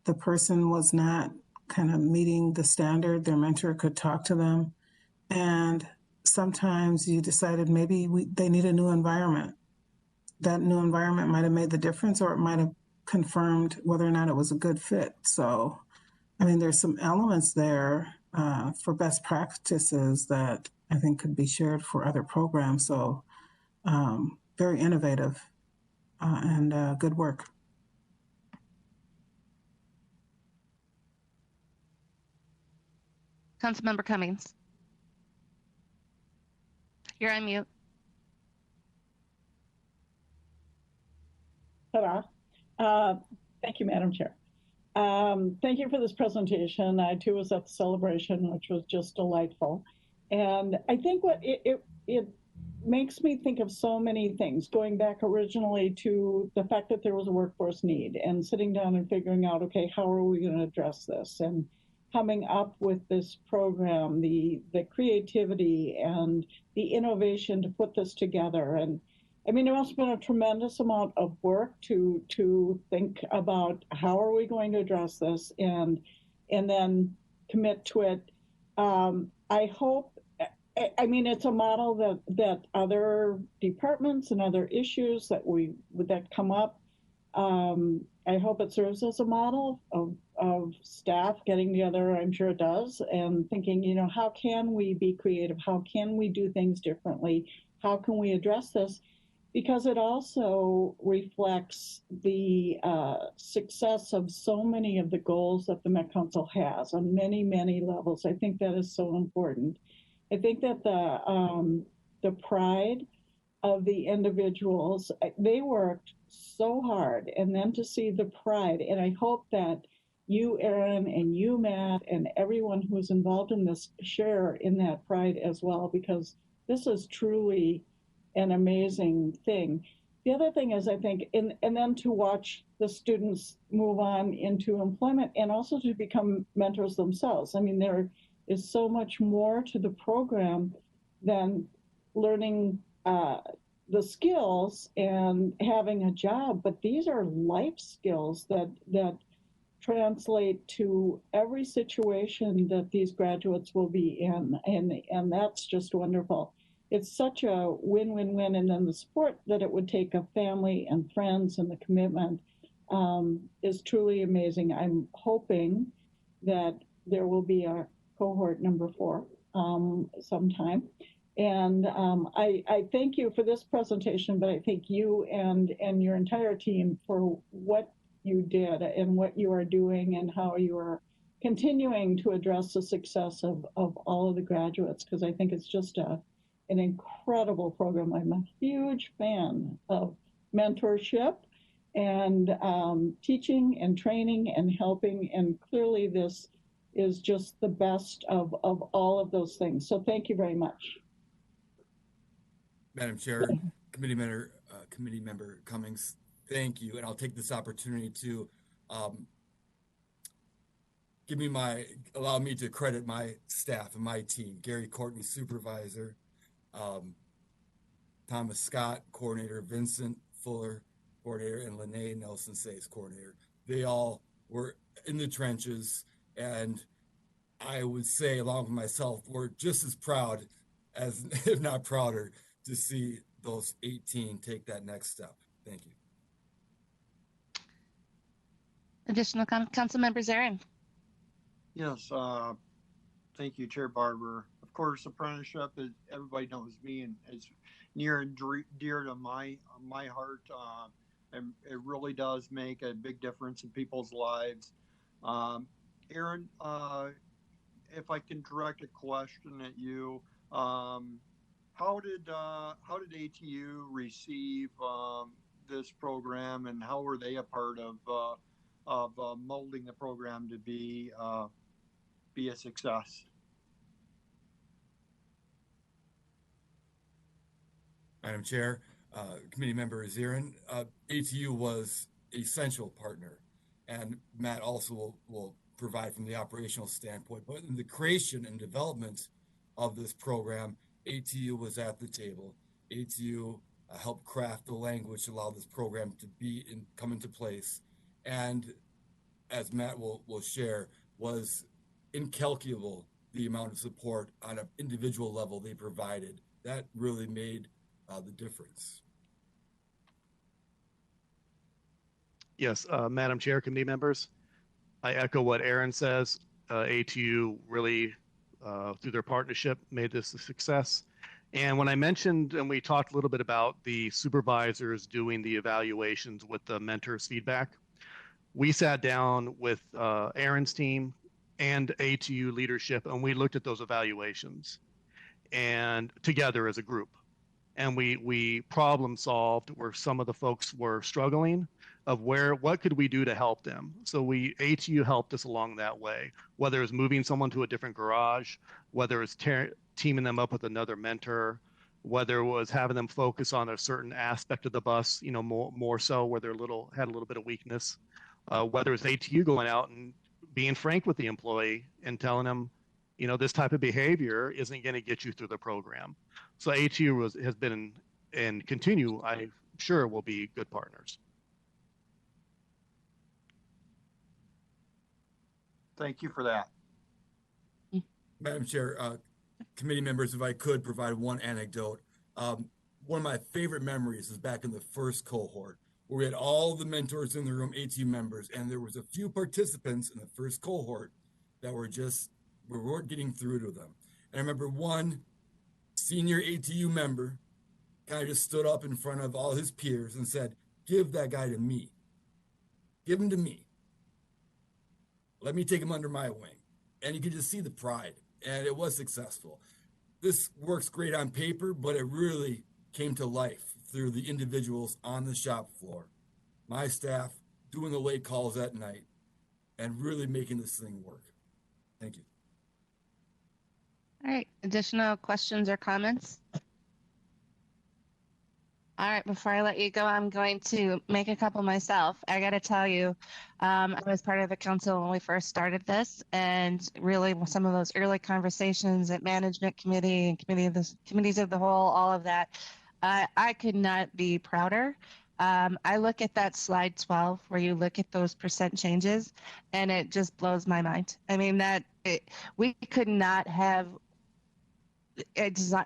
the person was not kind of meeting the standard, their mentor could talk to them. And sometimes you decided maybe they need a new environment. That new environment might have made the difference, or it might have confirmed whether or not it was a good fit. So, I mean, there's some elements there for best practices that I think could be shared for other programs. So, very innovative and good work. Councilmember Cummings. You're on mute. Ta-da. Thank you, Madam Chair. Thank you for this presentation. I too was at the celebration, which was just delightful. And I think what it makes me think of so many things, going back originally to the fact that there was a workforce need and sitting down and figuring out, okay, how are we going to address this? And coming up with this program, the creativity and the innovation to put this together. And I mean, it must have been a tremendous amount of work to think about how are we going to address this and then commit to it. I hope, I mean, it's a model that other departments and other issues that come up, I hope it serves as a model of staff getting together. I'm sure it does, and thinking, how can we be creative? How can we do things differently? How can we address this? because it also reflects the success of so many of the goals that the Met Council has on many, many levels. I think that is so important. I think that the pride of the individuals, they worked so hard, and then to see the pride, and I hope that you, Aaron, and you, Matt, and everyone who's involved in this share in that pride as well, because this is truly an amazing thing. The other thing is, I think, and then to watch the students move on into employment and also to become mentors themselves. I mean, there is so much more to the program than learning the skills and having a job, but these are life skills that translate to every situation that these graduates will be in, and that's just wonderful. It's such a win-win-win, and then the support that it would take of family and friends and the commitment is truly amazing. I'm hoping that there will be a cohort number 4 sometime. And I thank you for this presentation, but I thank you and your entire team for what you did and what you are doing and how you are continuing to address the success of all of the graduates, because I think it's just an incredible program. I'm a huge fan of mentorship and teaching and training and helping, and clearly this is just the best of all of those things. So thank you very much. Madam Chair, Committee Member Cummings, thank you. And I'll take this opportunity to allow me to credit my staff and my team: Gary Courtney, supervisor, Thomas Scott, coordinator, Vincent Fuller, coordinator, and Lene Nelson Says, coordinator. They all were in the trenches, and I would say, along with myself, we're just as proud as, if not prouder, to see those 18 take that next step. Thank you. Additional council members, Aaron. Yes, thank you, Chair Barber. Of course, apprenticeship, is, everybody knows me, and it's near and dear to my heart. And it really does make a big difference in people's lives. Aaron, if I can direct a question at you, how did ATU receive this program, and how were they a part of molding the program to be a success? Madam Chair, Committee Member Azirin, ATU was an essential partner, and Matt also will provide from the operational standpoint. But in the creation and development of this program, ATU was at the table. ATU helped craft the language to allow this program to come into place, and as Matt will share, was incalculable the amount of support on an individual level they provided. That really made the difference. Yes, Madam Chair, committee members, I echo what Aaron says. ATU really, through their partnership, made this a success. And when I mentioned, and we talked a little bit about the supervisors doing the evaluations with the mentors' feedback, we sat down with Aaron's team and ATU leadership, and we looked at those evaluations and together as a group. And we problem solved where some of the folks were struggling, of what could we do to help them. So ATU helped us along that way, whether it's moving someone to a different garage, whether it's teaming them up with another mentor, whether it was having them focus on a certain aspect of the bus, more so where they're had a little bit of weakness, whether it's ATU going out and being frank with the employee and telling them, this type of behavior isn't going to get you through the program. So ATU has been and continue, I'm sure, will be good partners. Thank you for that. Madam Chair, committee members, if I could provide one anecdote. One of my favorite memories is back in the first cohort, where we had all the mentors in the room, ATU members, and there was a few participants in the first cohort that we weren't getting through to them. And I remember one senior ATU member kind of just stood up in front of all his peers and said, give that guy to me. Give him to me. Let me take him under my wing. And you could just see the pride, and it was successful. This works great on paper, but it really came to life through the individuals on the shop floor, my staff doing the late calls at night, and really making this thing work. Thank you. All right, additional questions or comments? All right, before I let you go, I'm going to make a couple myself. I got to tell you, I was part of the council when we first started this, and really some of those early conversations at management committee and committees of the whole, all of that, I could not be prouder. I look at that slide 12 where you look at those percent changes, and it just blows my mind. I mean, we could not have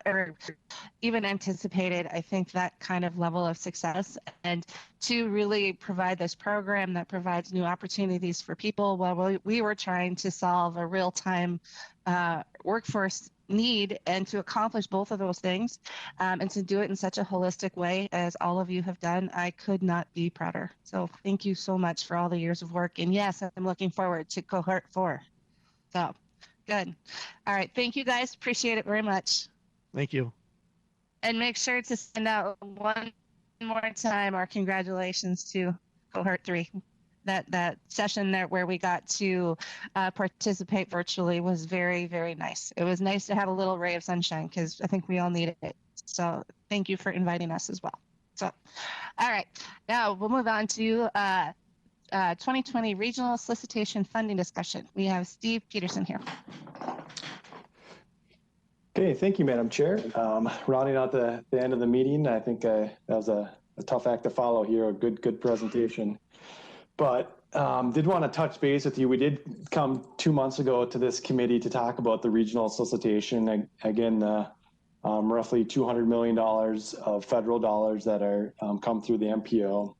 or even anticipated, I think, that kind of level of success, and to really provide this program that provides new opportunities for people while we were trying to solve a real-time workforce need, and to accomplish both of those things, and to do it in such a holistic way as all of you have done. I could not be prouder. So thank you so much for all the years of work. And yes, I'm looking forward to cohort 4. So good. All right. Thank you guys. Appreciate it very much. Thank you. And make sure to send out one more time our congratulations to cohort 3. That session there where we got to participate virtually was very, very nice. It was nice to have a little ray of sunshine because I think we all needed it. So thank you for inviting us as well. So, all right. Now we'll move on to 2020 regional solicitation funding discussion. We have Steve Peterson here. Okay, thank you, Madam Chair. Rounding out the end of the meeting, I think that was a tough act to follow here, a good presentation. But did want to touch base with you. We did come 2 months ago to this committee to talk about the regional solicitation. Again, roughly $200 million of federal dollars that are come through the MPO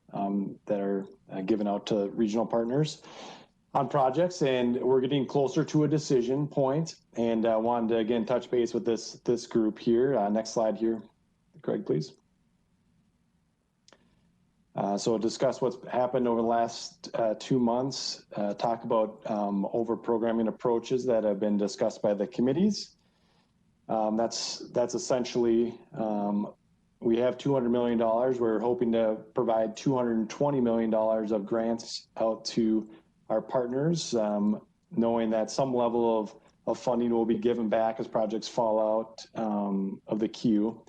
that are given out to regional partners on projects, and we're getting closer to a decision point. And I wanted to again touch base with this group here. Next slide here, Craig, please. So discuss what's happened over the last 2 months, talk about over-programming approaches that have been discussed by the committees. That's essentially, we have $200 million. We're hoping to provide $220 million of grants out to our partners, knowing that some level of funding will be given back as projects fall out of the queue.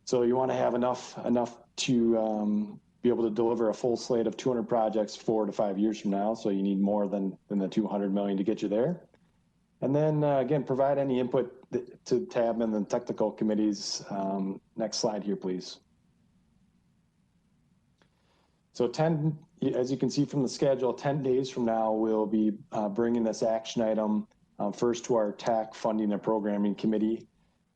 So you want to have enough to be able to deliver a full slate of 200 projects 4 to 5 years from now. So you need more than the 200 million to get you there. And then again, provide any input to TAB and the technical committees. Next slide here, please. So as you can see from the schedule, 10 days from now, we'll be bringing this action item first to our TAC funding and programming committee.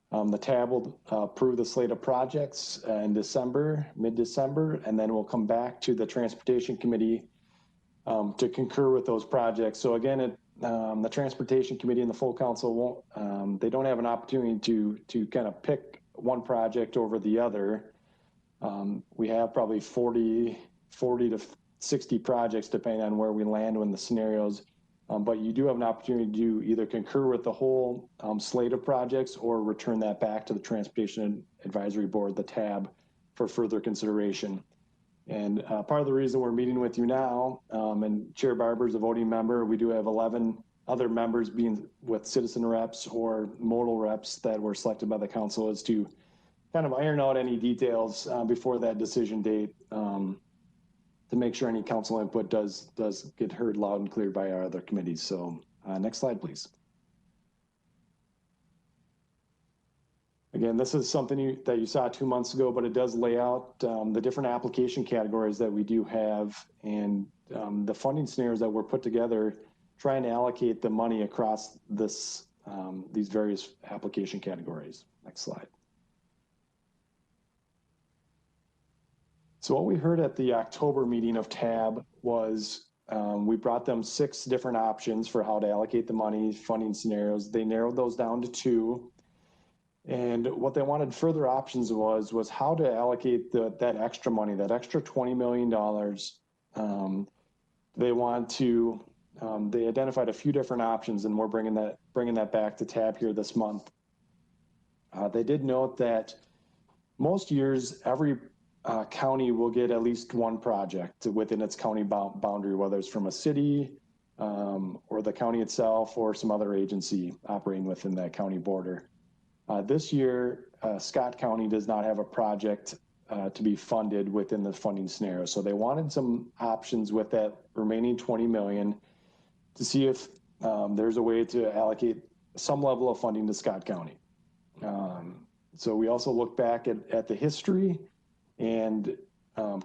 The TAB will approve the slate of projects in December, mid-December, and then we'll come back to the transportation committee to concur with those projects. So again, the transportation committee and the full council won't, they don't have an opportunity to kind of pick one project over the other. We have probably 40 to 60 projects depending on where we land in the scenarios. But you do have an opportunity to either concur with the whole slate of projects or return that back to the Transportation Advisory Board, the TAB, for further consideration. And part of the reason we're meeting with you now, and Chair Barber is a voting member, we do have 11 other members being with citizen reps or modal reps that were selected by the council, is to kind of iron out any details before that decision date, to make sure any council input does get heard loud and clear by our other committees. So next slide, please. Again, this is something that you saw 2 months ago, but it does lay out the different application categories that we do have and the funding scenarios that were put together, trying to allocate the money across these various application categories. Next slide. So what we heard at the October meeting of TAB was we brought them 6 different options for how to allocate the money, funding scenarios. They narrowed those down to 2. And what they wanted further options was how to allocate that extra money, that extra $20 million. They want to, they identified a few different options, and we're bringing that back to TAB here this month. They did note that most years, every county will get at least one project within its county boundary, whether it's from a city or the county itself or some other agency operating within that county border. This year, Scott County does not have a project to be funded within the funding scenario. So they wanted some options with that remaining 20 million to see if there's a way to allocate some level of funding to Scott County. So we also look back at the history and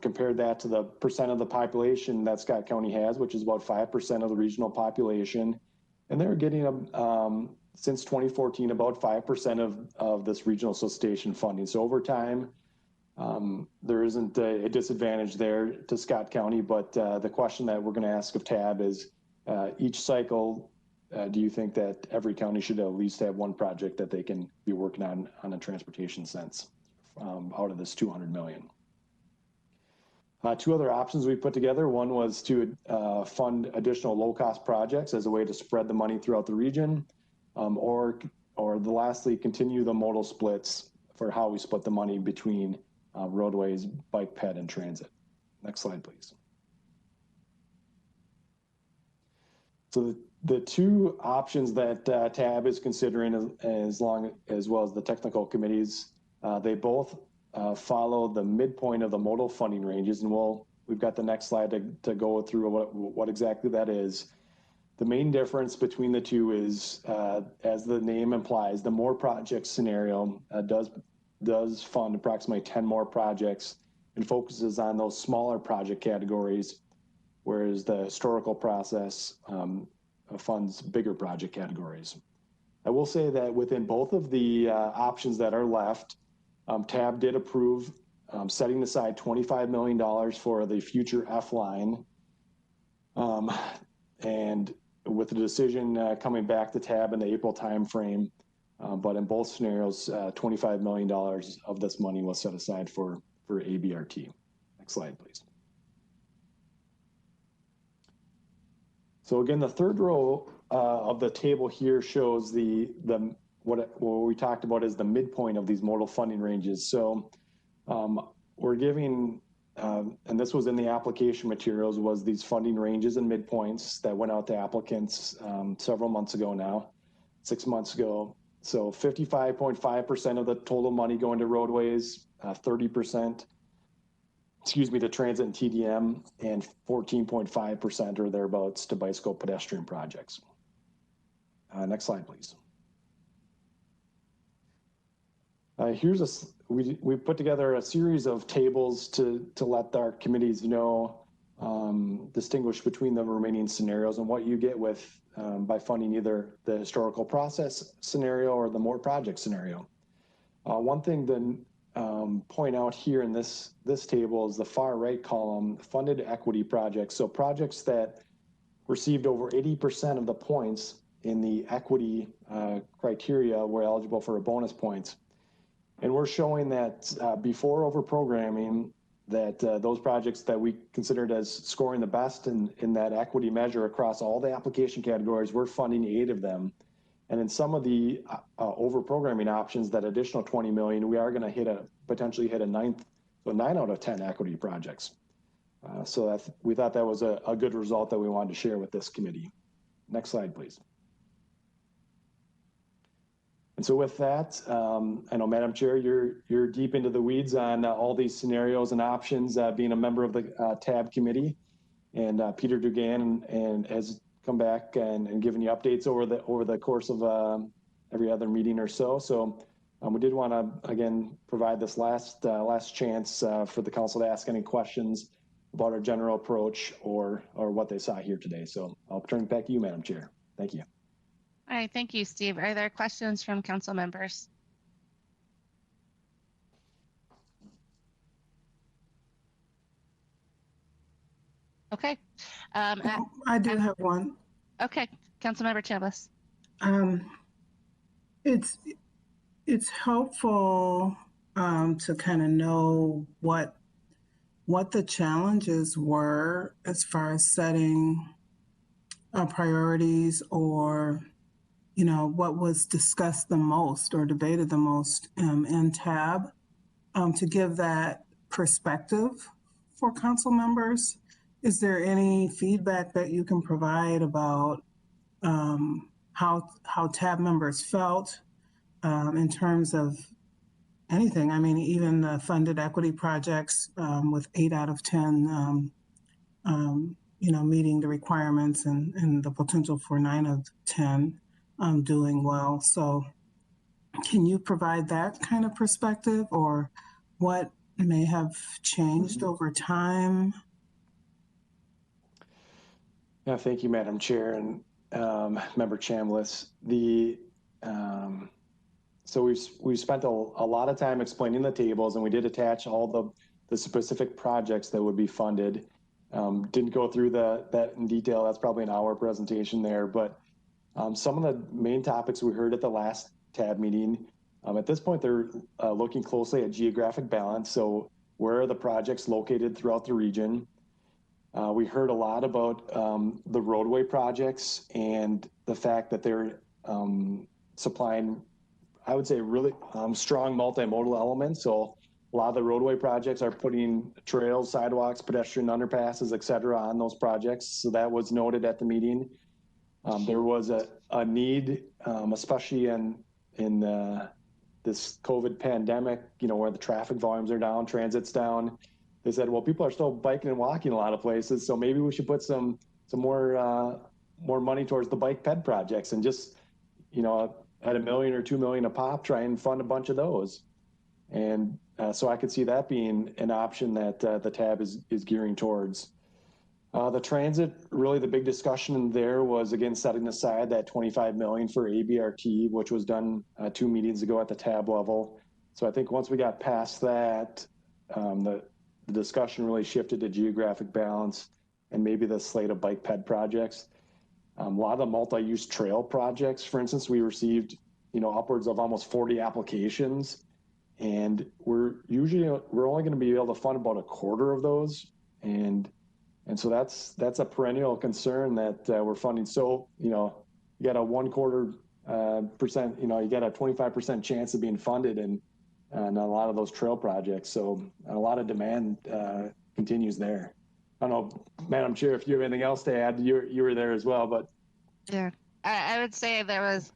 compared that to the percent of the population that Scott County has, which is about 5% of the regional population. And they're getting, since 2014, about 5% of this regional solicitation funding. So over time, there isn't a disadvantage there to Scott County, but the question that we're going to ask of TAB is each cycle, do you think that every county should at least have one project that they can be working on a transportation sense out of this 200 million? Two other options we put together. One was to fund additional low-cost projects as a way to spread the money throughout the region, or lastly, continue the modal splits for how we split the money between roadways, bike ped, and transit. Next slide, please. So the two options that TAB is considering, as well as the technical committees, they both follow the midpoint of the modal funding ranges, and we've got the next slide to go through what exactly that is. The main difference between the two is, as the name implies, the more projects scenario does fund approximately 10 more projects and focuses on those smaller project categories, whereas the historical process funds bigger project categories. I will say that within both of the options that are left, TAB did approve setting aside $25 million for the future F line. And with the decision coming back to TAB in the April timeframe, but in both scenarios, $25 million of this money was set aside for ABRT. Next slide, please. So again, the third row of the table here shows what we talked about is the midpoint of these modal funding ranges. So we're giving, and this was in the application materials, was these funding ranges and midpoints that went out to applicants several months ago now, 6 months ago. So 55.5% of the total money going to roadways, 30%, to transit and TDM, and 14.5% or thereabouts to bicycle pedestrian projects. Next slide, please. We put together a series of tables to let our committees know, distinguish between the remaining scenarios and what you get with by funding either the historical process scenario or the more project scenario. One thing to point out here in this table is the far right column, funded equity projects. So projects that received over 80% of the points in the equity criteria were eligible for a bonus points. And we're showing that before overprogramming, that those projects that we considered as scoring the best in that equity measure across all the application categories, we're funding 8 of them. And in some of the overprogramming options, that additional 20 million, we are going to potentially hit a 9 out of 10 equity projects. So we thought that was a good result that we wanted to share with this committee. Next slide, please. And so with that, I know, Madam Chair, you're deep into the weeds on all these scenarios and options, being a member of the TAB committee. And Peter Dugan has come back and given you updates over the course of every other meeting or so. So we did want to, again, provide this last chance for the council to ask any questions about our general approach or what they saw here today. So I'll turn it back to you, Madam Chair. Thank you. All right, thank you, Steve. Are there questions from council members? Okay. I do have one. Okay, Councilmember Chambliss. It's helpful to kind of know what the challenges were as far as setting priorities, or what was discussed the most or debated the most in tab, to give that perspective for council members. Is there any feedback that you can provide about how tab members felt in terms of anything? I mean, even the funded equity projects, with 8 out of 10 meeting the requirements, and the potential for 9 of 10 doing well. So can you provide that kind of perspective, or what may have changed over time? Yeah, thank you, Madam Chair and Member Chambliss. So we've spent a lot of time explaining the tables, and we did attach all the specific projects that would be funded. Didn't go through that in detail. That's probably an hour presentation there, but some of the main topics we heard at the last tab meeting, at this point, they're looking closely at geographic balance. So where are the projects located throughout the region? We heard a lot about the roadway projects and the fact that they're supplying, I would say, really strong multimodal elements. So a lot of the roadway projects are putting trails, sidewalks, pedestrian underpasses, et cetera, on those projects. So that was noted at the meeting. There was a need, especially in this COVID pandemic, where the traffic volumes are down, transit's down. They said, well, people are still biking and walking a lot of places, so maybe we should put some more money towards the bike ped projects, and just, at $1 million or $2 million a pop, try and fund a bunch of those. And so I could see that being an option that the tab is gearing towards. The transit, really the big discussion there was, again, setting aside that $25 million for ABRT, which was done 2 meetings ago at the tab level. So I think once we got past that, the discussion really shifted to geographic balance and maybe the slate of bike ped projects. A lot of the multi-use trail projects, for instance, we received, upwards of almost 40 applications, and we're only going to be able to fund about a quarter of those. And so that's a perennial concern that we're funding. So, you got a 0.25%, you got a 25% chance of being funded and a lot of those trail projects. So a lot of demand continues there. I don't know, Madam Chair, if you have anything else to add. You were there as well, but. Yeah, I would say there was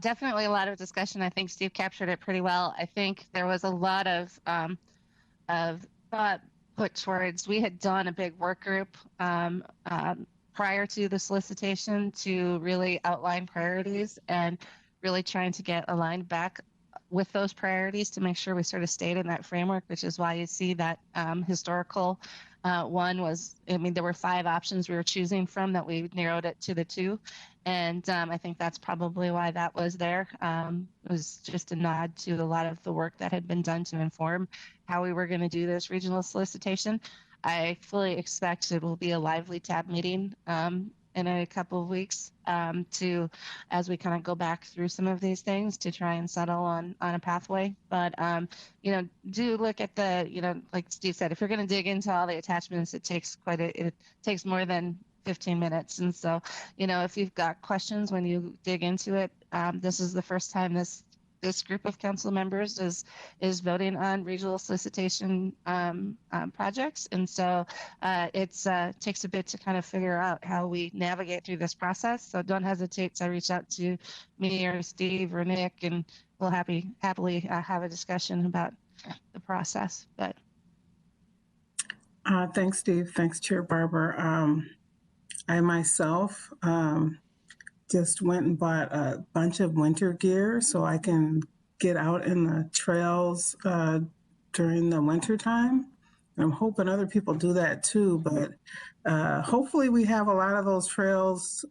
definitely a lot of discussion. I think Steve captured it pretty well. I think there was a lot of thought put towards. We had done a big work group prior to the solicitation to really outline priorities and really trying to get aligned back with those priorities to make sure we sort of stayed in that framework, which is why you see that historical one was, there were 5 options we were choosing from that we narrowed it to the 2. And I think that's probably why that was there. It was just a nod to a lot of the work that had been done to inform how we were going to do this regional solicitation. I fully expect it will be a lively tab meeting in a couple of weeks as we kind of go back through some of these things to try and settle on a pathway. But, do look at the, like Steve said, if you're going to dig into all the attachments, it takes more than 15 minutes. And so, if you've got questions when you dig into it, this is the first time this group of council members is voting on regional solicitation projects. And so it takes a bit to kind of figure out how we navigate through this process. So don't hesitate to reach out to me or Steve or Nick, and we'll happily have a discussion about the process. But thanks, Steve. Thanks, Chair Barber. I myself just went and bought a bunch of winter gear so I can get out in the trails during the winter time. I'm hoping other people do that too, but hopefully we have a lot of those trails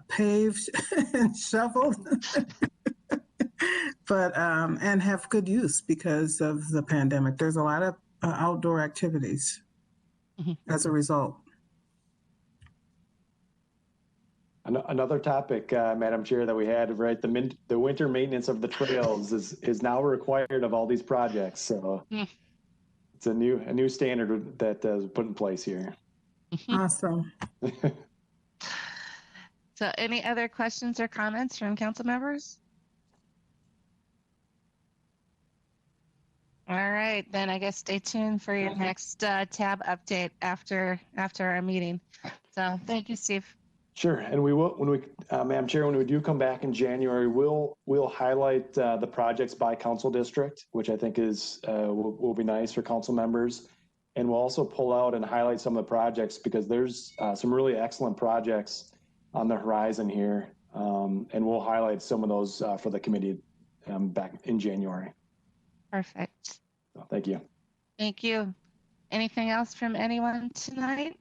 paved and shoveled, but and have good use because of the pandemic. There's a lot of outdoor activities as a result. Another topic, Madam Chair, that we had, right? The winter maintenance of the trails is now required of all these projects. So it's a new standard that is put in place here. Awesome. So any other questions or comments from council members? All right, then I guess stay tuned for your next tab update after our meeting. So thank you, Steve. Sure, and we will, Madam Chair, when we do come back in January, we'll highlight the projects by council district, which I think is will be nice for council members, and we'll also pull out and highlight some of the projects because there's some really excellent projects on the horizon here, and we'll highlight some of those for the committee back in January. Perfect. So, thank you. Thank you. Anything else from anyone tonight?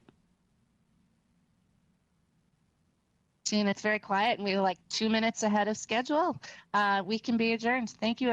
Seeing it's very quiet and we're like 2 minutes ahead of schedule, we can be adjourned. Thank you.